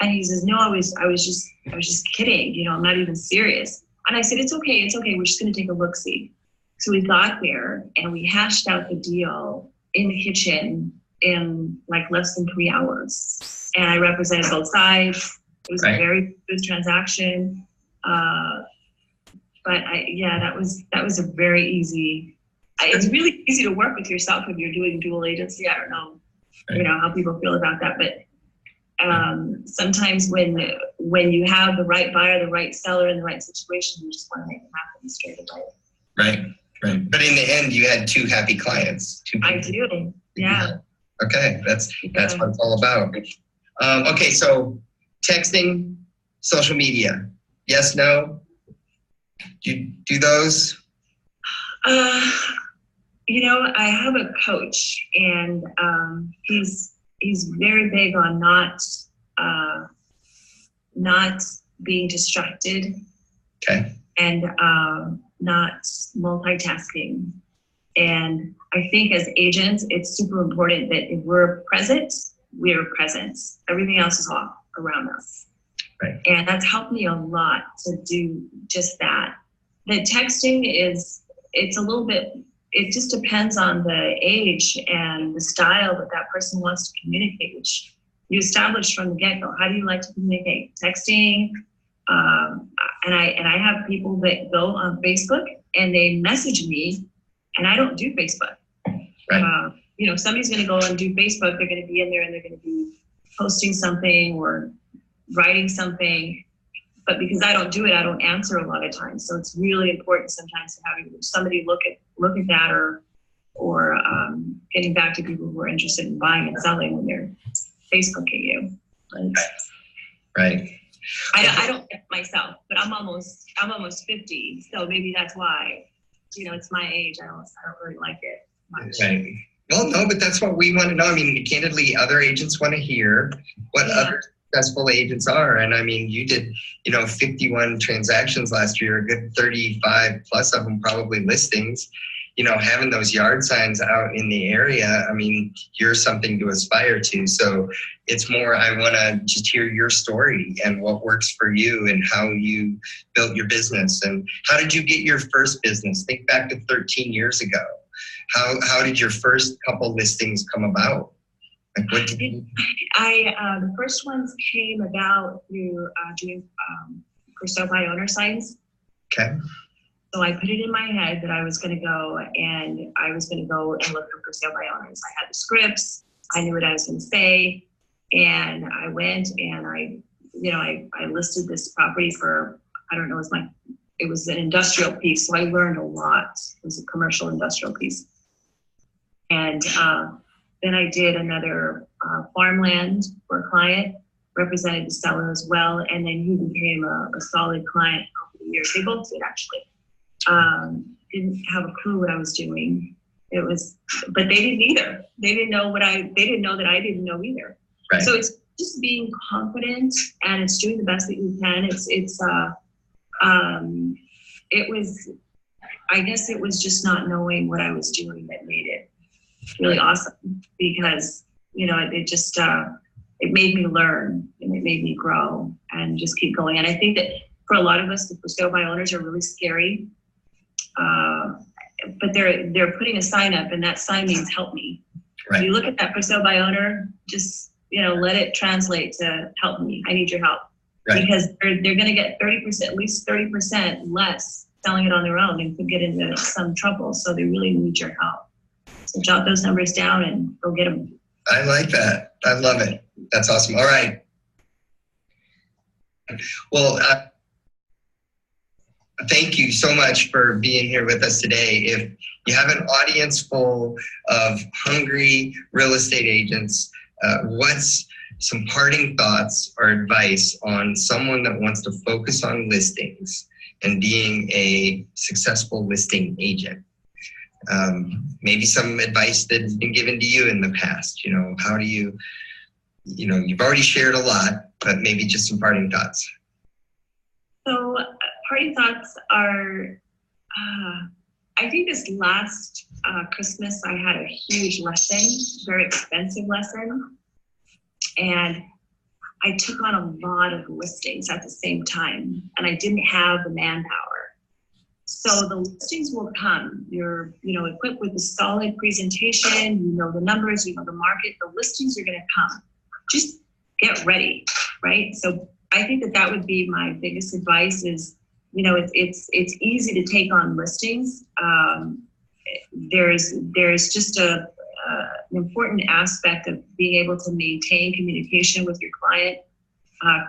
And he says, no, I was just kidding. I'm not even serious. And I said, it's okay. We're just going to take a look-see. So we got there and we hashed out the deal in the kitchen in like less than 3 hours. And I represented both sides. It was a very good transaction. But that was a very easy. It's really easy to work with yourself when you're doing dual agency. I don't know, how people feel about that, but sometimes when you have the right buyer, the right seller in the right situation, you just want to make it happen straight away. Right. But in the end, you had 2 happy clients. 2 people. I do. Yeah. Okay. That's what it's all about. Okay. So texting, social media, yes, no? Do you do those? I have a coach, and he's very big on not being distracted. Okay. And not multitasking. And I think as agents, it's super important that if we're present, we are present. Everything else is off around us. Right. And that's helped me a lot to do just that. The texting it's a little bit, it just depends on the age and the style that person wants to communicate, which you establish from the get-go. How do you like to communicate? Texting. And I have people that go on Facebook and they message me, and I don't do Facebook. Right. If somebody's going to go and do Facebook, they're going to be in there and they're going to be posting something or writing something. But because I don't do it, I don't answer a lot of times. So it's really important sometimes to have somebody look at that, or getting back to people who are interested in buying and selling when they're Facebooking you. Like, Right. I don't get myself, but I'm almost 50, so maybe that's why. It's my age. I don't really like it much. Right. Well, no, but that's what we want to know. I mean, candidly, other agents want to hear what other successful agents are. And I mean, you did, 51 transactions last year, a good 35 plus of them probably listings. Having those yard signs out in the area, I mean, you're something to aspire to. So it's more, I want to just hear your story and what works for you and how you built your business. And how did you get your first business? Think back to 13 years ago. How did your first couple listings come about? Like, what did you? The first ones came about through doing for sale by owner signs. Okay. So I put it in my head that I was going to go and look for sale by owners. I had the scripts. I knew what I was going to say, and I went and I listed this property for, I don't know, it was an industrial piece, so I learned a lot. It was a commercial industrial piece. And then I did another farmland for a client, represented the seller as well, and then he became a solid client over the years. They both did, actually. Didn't have a clue what I was doing. But they didn't either. They didn't know that I didn't know either. Right. So it's just being confident, and it's doing the best that you can. I guess it was just not knowing what I was doing that made it really awesome, because, it made me learn and it made me grow and just keep going. And I think that for a lot of us, the for sale by owners are really scary. But they're putting a sign up, and that sign means help me. Right. If you look at that for sale by owner, just, let it translate to help me. I need your help. Right. Because they're going to get 30%, at least 30% less selling it on their own and could get into some trouble. So they really need your help. So jot those numbers down and go get them. I like that. I love it. That's awesome. All right. Well, thank you so much for being here with us today. If you have an audience full of hungry real estate agents, what's some parting thoughts or advice on someone that wants to focus on listings and being a successful listing agent? Maybe some advice that's been given to you in the past. How do you, you've already shared a lot, but maybe just some parting thoughts. So parting thoughts are, I think this last Christmas, I had a huge lesson, very expensive lesson. And I took on a lot of listings at the same time, and I didn't have the manpower. So the listings will come. You're, equipped with a solid presentation, the numbers, the market, the listings are going to come. Just get ready, right? So I think that would be my biggest advice is, it's easy to take on listings. There's just an important aspect of being able to maintain communication with your client,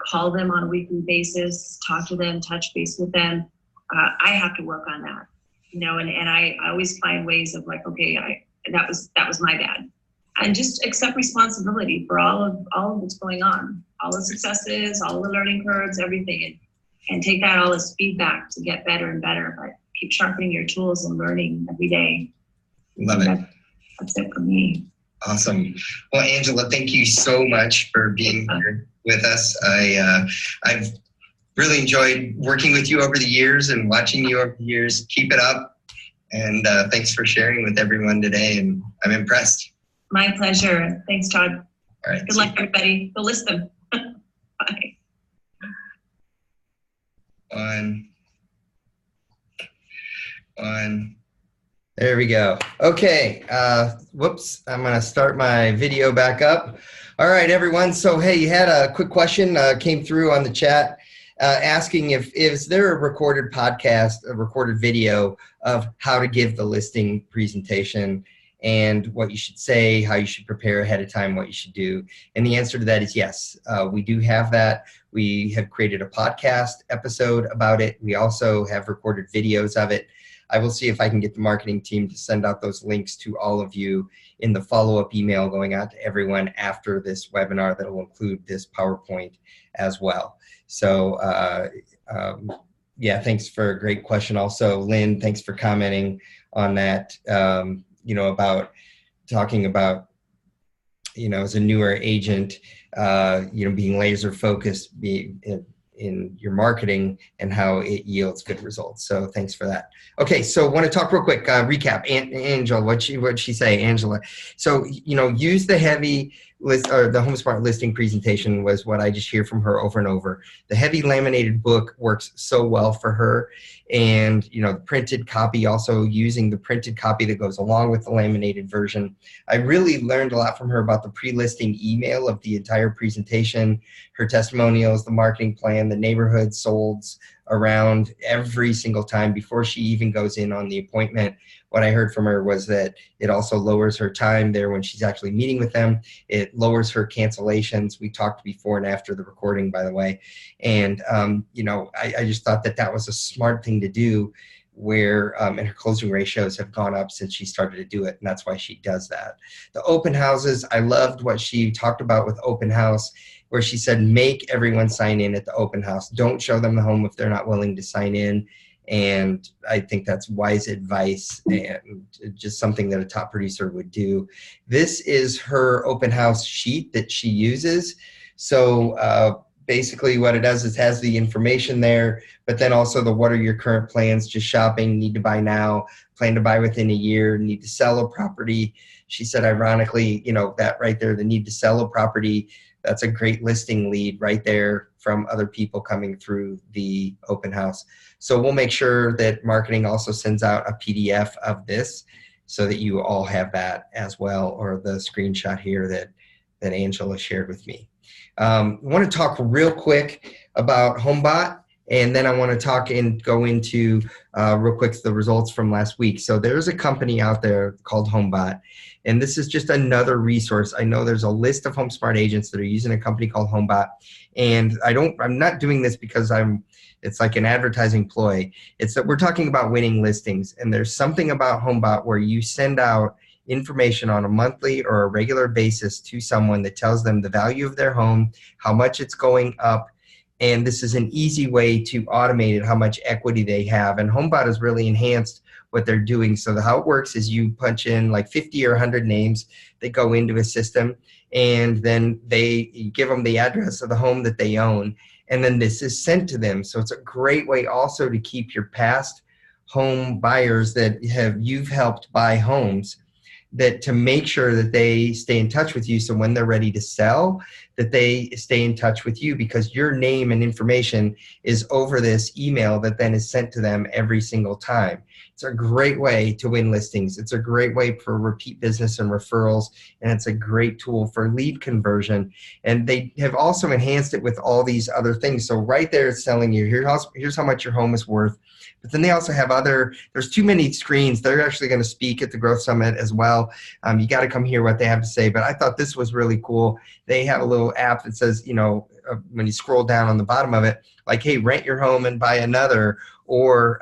call them on a weekly basis, talk to them, touch base with them. I have to work on that, and I always find ways of like, okay, that was my bad, and just accept responsibility for all of what's going on, all the successes, all the learning curves, everything, and take that all as feedback to get better and better. But keep sharpening your tools and learning every day. Love it. That's it for me. Awesome. Well, Angela, thank you so much for being here with us. I've really enjoyed working with you over the years and watching you over the years. Keep it up. And thanks for sharing with everyone today. And I'm impressed. My pleasure. Thanks, Todd. All right. Good luck, everybody. Go list them. Bye. On. There we go. Okay. Whoops. I'm going to start my video back up. All right, everyone. So, hey, you had a quick question came through on the chat asking if is there a recorded podcast, a recorded video of how to give the listing presentation and what you should say, how you should prepare ahead of time, what you should do. And the answer to that is yes. We do have that. We have created a podcast episode about it. We also have recorded videos of it. I will see if I can get the marketing team to send out those links to all of you in the follow-up email going out to everyone after this webinar that will include this PowerPoint as well. So yeah, thanks for a great question. Also, Lynn, thanks for commenting on that, you know, about talking about, you know, as a newer agent, you know, being laser focused in your marketing and how it yields good results. So thanks for that. Okay, so want to talk real quick, recap. Angela, what'd she say, Angela? So, you know, use the heavy list, or the HomeSmart listing presentation was what I just hear from her over and over. The heavy laminated book works so well for her. And, you know, the printed copy, also using the printed copy that goes along with the laminated version. I really learned a lot from her about the pre-listing email of the entire presentation, her testimonials, the marketing plan, the neighborhood solds around every single time before she even goes in on the appointment. What I heard from her was that it also lowers her time there when she's actually meeting with them. It lowers her cancellations. We talked before and after the recording, by the way. And, you know, I just thought that that was a smart thing to do, where and her closing ratios have gone up since she started to do it, and that's why she does that. The open houses, I loved what she talked about with open house, where she said make everyone sign in at the open house. Don't show them the home if they're not willing to sign in. And I think that's wise advice and just something that a top producer would do. This is her open house sheet that she uses. So basically what it does is has the information there, but then also the what are your current plans, just shopping, need to buy now, plan to buy within a year, need to sell a property. She said, ironically, you know, that right there, the need to sell a property, that's a great listing lead right there from other people coming through the open house. So we'll make sure that marketing also sends out a PDF of this so that you all have that as well, or the screenshot here that Angela shared with me. I want to talk real quick about HomeBot, and then I want to talk and go into real quick the results from last week. So there's a company out there called HomeBot, and this is just another resource. I know there's a list of HomeSmart agents that are using a company called HomeBot, and I'm not doing this because it's like an advertising ploy. It's that we're talking about winning listings, and there's something about HomeBot where you send out information on a monthly or a regular basis to someone that tells them the value of their home, how much it's going up, and this is an easy way to automate it, how much equity they have. And HomeBot has really enhanced what they're doing. So how it works is you punch in like 50 or 100 names that go into a system, and then you give them the address of the home that they own, and then this is sent to them. So it's a great way also to keep your past home buyers that you've helped buy homes, that to make sure that they stay in touch with you, so when they're ready to sell, that they stay in touch with you, because your name and information is over this email that then is sent to them every single time. It's a great way to win listings. It's a great way for repeat business and referrals, and it's a great tool for lead conversion. And they have also enhanced it with all these other things. So right there it's telling you, here's how much your home is worth. But then they also have there's too many screens. They're actually going to speak at the Growth Summit as well. You got to come hear what they have to say. But I thought this was really cool. They have a little app that says, you know, when you scroll down on the bottom of it, like, hey, rent your home and buy another, or,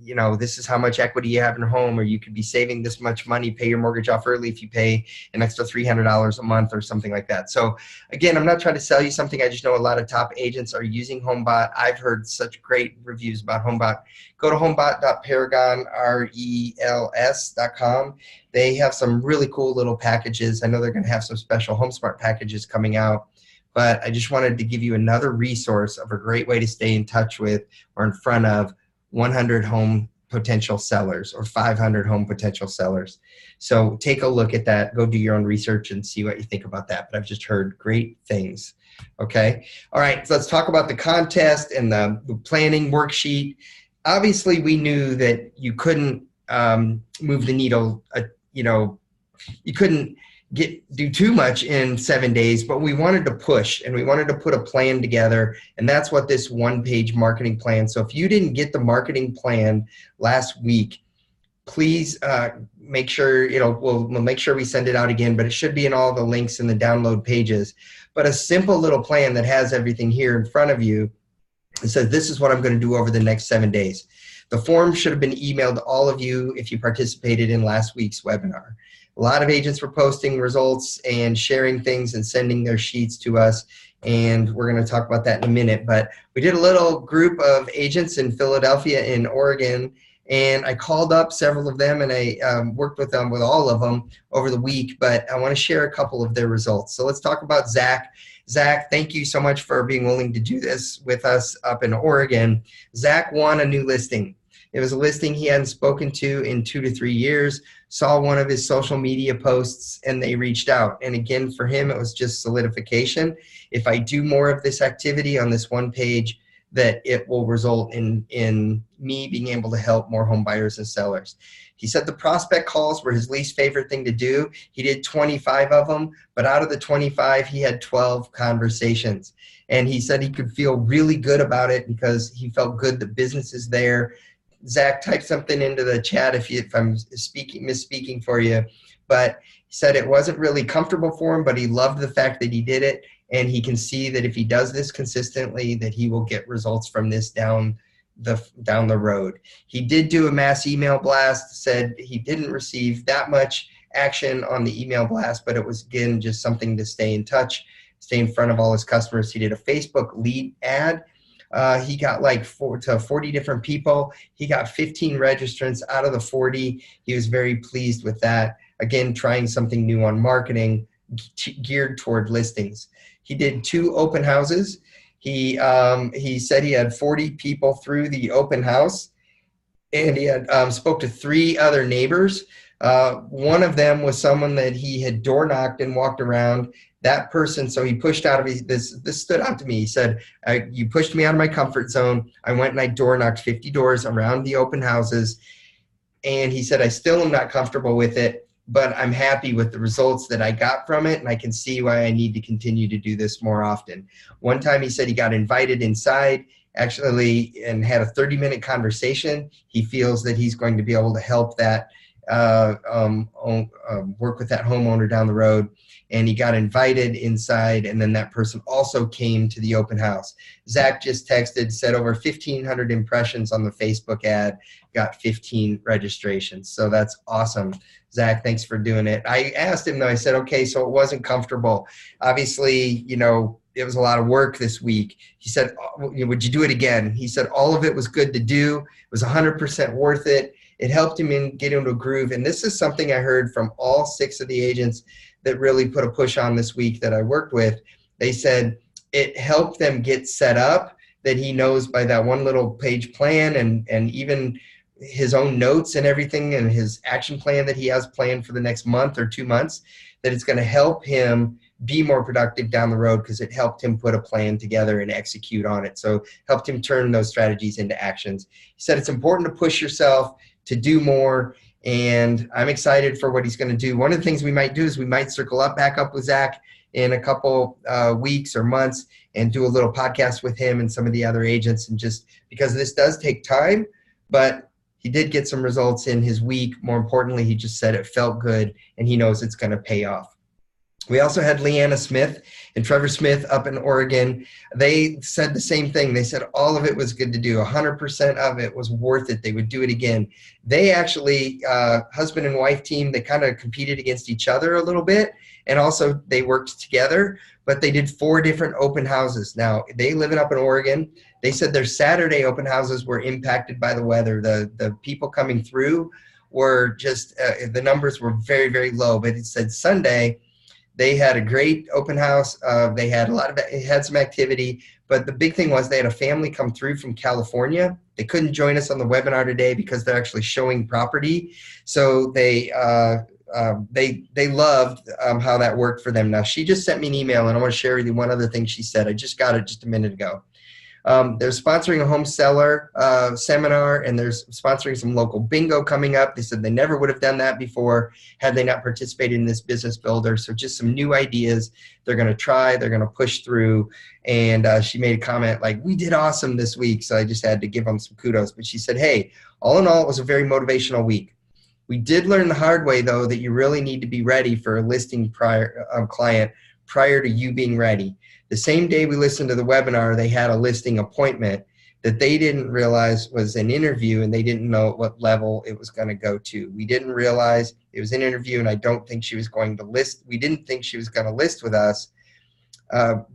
you know, this is how much equity you have in your home, or you could be saving this much money, pay your mortgage off early if you pay an extra $300 a month or something like that. So again, I'm not trying to sell you something. I just know a lot of top agents are using HomeBot. I've heard such great reviews about HomeBot. Go to homebot.paragon.com. They have some really cool little packages. I know they're going to have some special HomeSmart packages coming out, but I just wanted to give you another resource of a great way to stay in touch with or in front of 100 home potential sellers or 500 home potential sellers. So take a look at that. Go do your own research and see what you think about that. But I've just heard great things. Okay. All right. So let's talk about the contest and the planning worksheet. Obviously, we knew that you couldn't move the needle. You couldn't do too much in 7 days, but we wanted to push and we wanted to put a plan together, and that's what this one-page marketing plan. So if you didn't get the marketing plan last week, please make sure we'll make sure we send it out again, but it should be in all the links in the download pages. But a simple little plan that has everything here in front of you and says, this is what I'm going to do over the next 7 days. The form should have been emailed to all of you if you participated in last week's webinar. A lot of agents were posting results and sharing things and sending their sheets to us, and we're going to talk about that in a minute. But we did a little group of agents in Philadelphia and Oregon, and I called up several of them, and I worked with them, with all of them over the week, but I want to share a couple of their results. So let's talk about Zach. Zach, thank you so much for being willing to do this with us up in Oregon. Zach won a new listing. It was a listing he hadn't spoken to in 2 to 3 years, saw one of his social media posts, and they reached out. And again, for him, it was just solidification. If I do more of this activity on this one page, that it will result in me being able to help more home buyers and sellers. He said the prospect calls were his least favorite thing to do. He did 25 of them, but out of the 25, he had 12 conversations. And he said he could feel really good about it because he felt good the business is there. Zach, type something into the chat if I'm misspeaking for you. But he said it wasn't really comfortable for him, but he loved the fact that he did it. And he can see that if he does this consistently, that he will get results from this down the road. He did do a mass email blast, said he didn't receive that much action on the email blast, but it was, again, just something to stay in touch, stay in front of all his customers. He did a Facebook lead ad. He got like 40 different people. He got 15 registrants out of the 40. He was very pleased with that. Again, trying something new on marketing geared toward listings. He did 2 open houses. He said he had 40 people through the open house, and he had spoke to 3 other neighbors. One of them was someone that he had door knocked and walked around. That person, so he pushed out of this stood out to me. He said, you pushed me out of my comfort zone. I went and I door knocked 50 doors around the open houses. And he said, I still am not comfortable with it, but I'm happy with the results that I got from it, and I can see why I need to continue to do this more often. One time he said he got invited inside, actually, and had a 30-minute conversation. He feels that he's going to be able to help that work with that homeowner down the road. And he got invited inside, and then that person also came to the open house. Zach just texted, said over 1,500 impressions on the Facebook ad, got 15 registrations. So that's awesome. Zach, thanks for doing it. I asked him, though, I said, okay, so it wasn't comfortable. Obviously, you know, it was a lot of work this week. He said, would you do it again? He said all of it was good to do. It was 100% worth it. It helped him get into a groove. And this is something I heard from all 6 of the agents that really put a push on this week that I worked with. They said it helped them get set up, that he knows by that one little page plan and even his own notes and everything and his action plan that he has planned for the next month or 2 months, that it's going to help him be more productive down the road because it helped him put a plan together and execute on it. So helped him turn those strategies into actions. He said it's important to push yourself to do more, and I'm excited for what he's going to do. One of the things we might do is we might circle back up with Zach in a couple weeks or months and do a little podcast with him and some of the other agents, and just because this does take time, but he did get some results in his week. More importantly, he just said it felt good, and he knows it's going to pay off. We also had Leanna Smith and Trevor Smith up in Oregon. They said the same thing. They said all of it was good to do. 100% of it was worth it. They would do it again. They actually, husband and wife team, they kind of competed against each other a little bit, and also they worked together, but they did 4 different open houses. Now, they live up in Oregon. They said their Saturday open houses were impacted by the weather. The people coming through were just, the numbers were very, very low, but it said Sunday, they had a great open house. They had had some activity, but the big thing was they had a family come through from California. They couldn't join us on the webinar today because they're actually showing property. So they loved how that worked for them. Now, she just sent me an email, and I want to share with you one other thing she said. I just got it just a minute ago. They're sponsoring a home seller seminar, and they're sponsoring some local bingo coming up. They said they never would have done that before had they not participated in this business builder. So just some new ideas they're going to try, they're going to push through. And she made a comment like, we did awesome this week. So I just had to give them some kudos. But she said, hey, all in all, it was a very motivational week. We did learn the hard way, though, that you really need to be ready for a listing client prior to you being ready. The same day we listened to the webinar, they had a listing appointment. that they didn't realize was an interview, and they didn't know what level it was going to go to. We didn't realize it was an interview, and I don't think she was going to list. We didn't think she was going to list with us,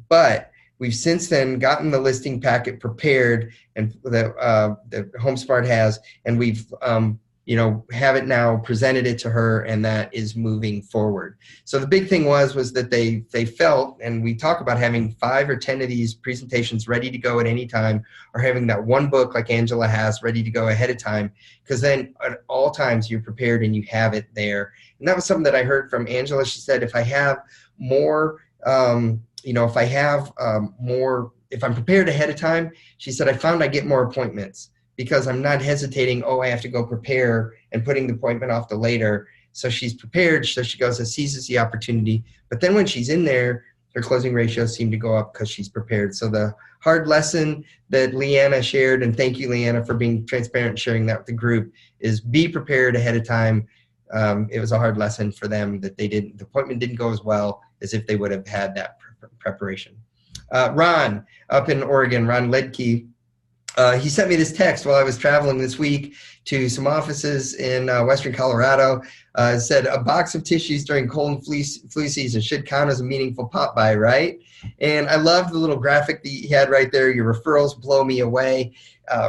but we've since then gotten the listing packet prepared, and the HomeSmart has, and we've have it now, presented it to her, and that is moving forward. So the big thing was that they felt, and we talk about having 5 or 10 of these presentations ready to go at any time, or having that one book like Angela has ready to go ahead of time, because then at all times you're prepared and you have it there. And that was something that I heard from Angela. She said, if I have more, if I'm prepared ahead of time, she said, I found I get more appointments, because I'm not hesitating, I have to go prepare, and putting the appointment off to later. So she's prepared, so she goes and seizes the opportunity. But then when she's in there, her closing ratios seem to go up because she's prepared. So the hard lesson that Leanna shared, and thank you, Leanna, for being transparent and sharing that with the group, is be prepared ahead of time. It was a hard lesson for them that the appointment didn't go as well as if they would have had that preparation. Ron, up in Oregon, Ron Ledke, he sent me this text while I was traveling this week to some offices in Western Colorado. It said, a box of tissues during cold and flu season should count as a meaningful pop by, right? And I loved the little graphic that he had right there. Your referrals blow me away.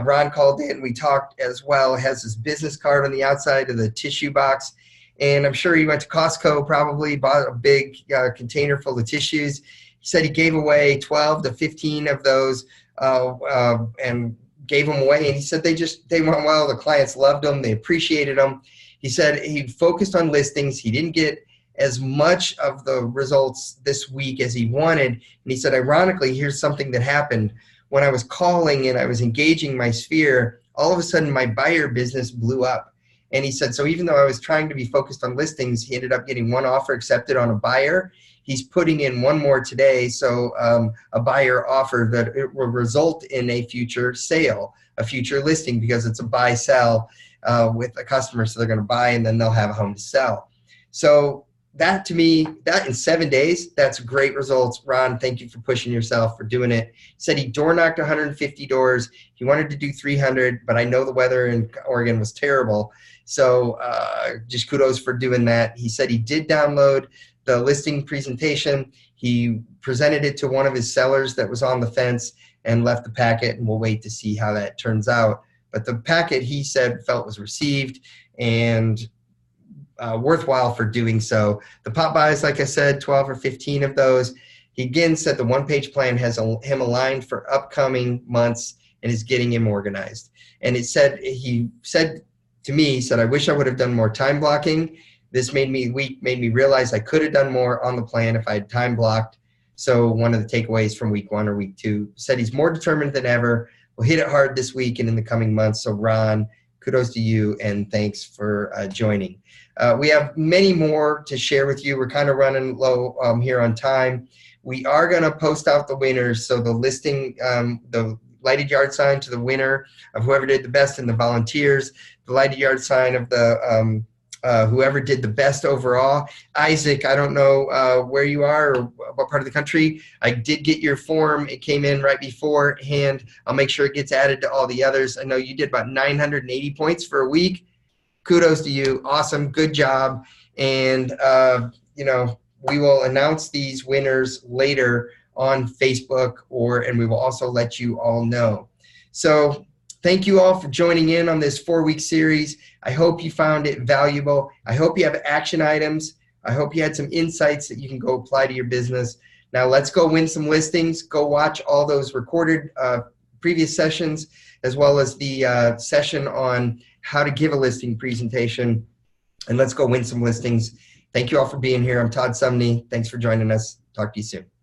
Ron called in. We talked as well. It has his business card on the outside of the tissue box. And I'm sure he went to Costco, probably bought a big container full of tissues. He said he gave away 12 to 15 of those and gave them away. And he said they went well. The clients loved them. They appreciated them. He said he focused on listings. He didn't get as much of the results this week as he wanted. And he said, ironically, here's something that happened. When I was calling and I was engaging my sphere, all of a sudden my buyer business blew up. And he said, so even though I was trying to be focused on listings, he ended up getting one offer accepted on a buyer. He's putting in one more today, so a buyer offer that it will result in a future sale, a future listing, because it's a buy-sell with a customer. So they're going to buy, and then they'll have a home to sell. So that, to me, that in 7 days, that's great results. Ron, thank you for pushing yourself, for doing it. He said he door knocked 150 doors. He wanted to do 300, but I know the weather in Oregon was terrible. So just kudos for doing that. He said he did download the listing presentation. He presented it to one of his sellers that was on the fence and left the packet, and we'll wait to see how that turns out. But the packet, he said, felt was received and worthwhile for doing so. The pop buys, like I said, 12 or 15 of those. He again said the one-page plan has him aligned for upcoming months and is getting him organized. And he said to me, he said, I wish I would have done more time blocking. This made me realize I could have done more on the plan if I had time blocked. So one of the takeaways from week 1 or week 2, said he's more determined than ever. We'll hit it hard this week and in the coming months. So Ron, kudos to you, and thanks for joining. We have many more to share with you. We're kind of running low here on time. We are going to post out the winners. So the listing, the lighted yard sign to the winner of whoever did the best, and the volunteers, the lighted yard sign of the whoever did the best overall. Isaac, I don't know where you are or what part of the country. I did get your form. It came in right beforehand. I'll make sure it gets added to all the others. I know you did about 980 points for a week. Kudos to you. Awesome. Good job. And, we will announce these winners later on Facebook, and we will also let you all know. So thank you all for joining in on this 4-week series. I hope you found it valuable. I hope you have action items. I hope you had some insights that you can go apply to your business. Now let's go win some listings. Go watch all those recorded previous sessions, as well as the session on how to give a listing presentation. And let's go win some listings. Thank you all for being here. I'm Todd Sumney. Thanks for joining us. Talk to you soon.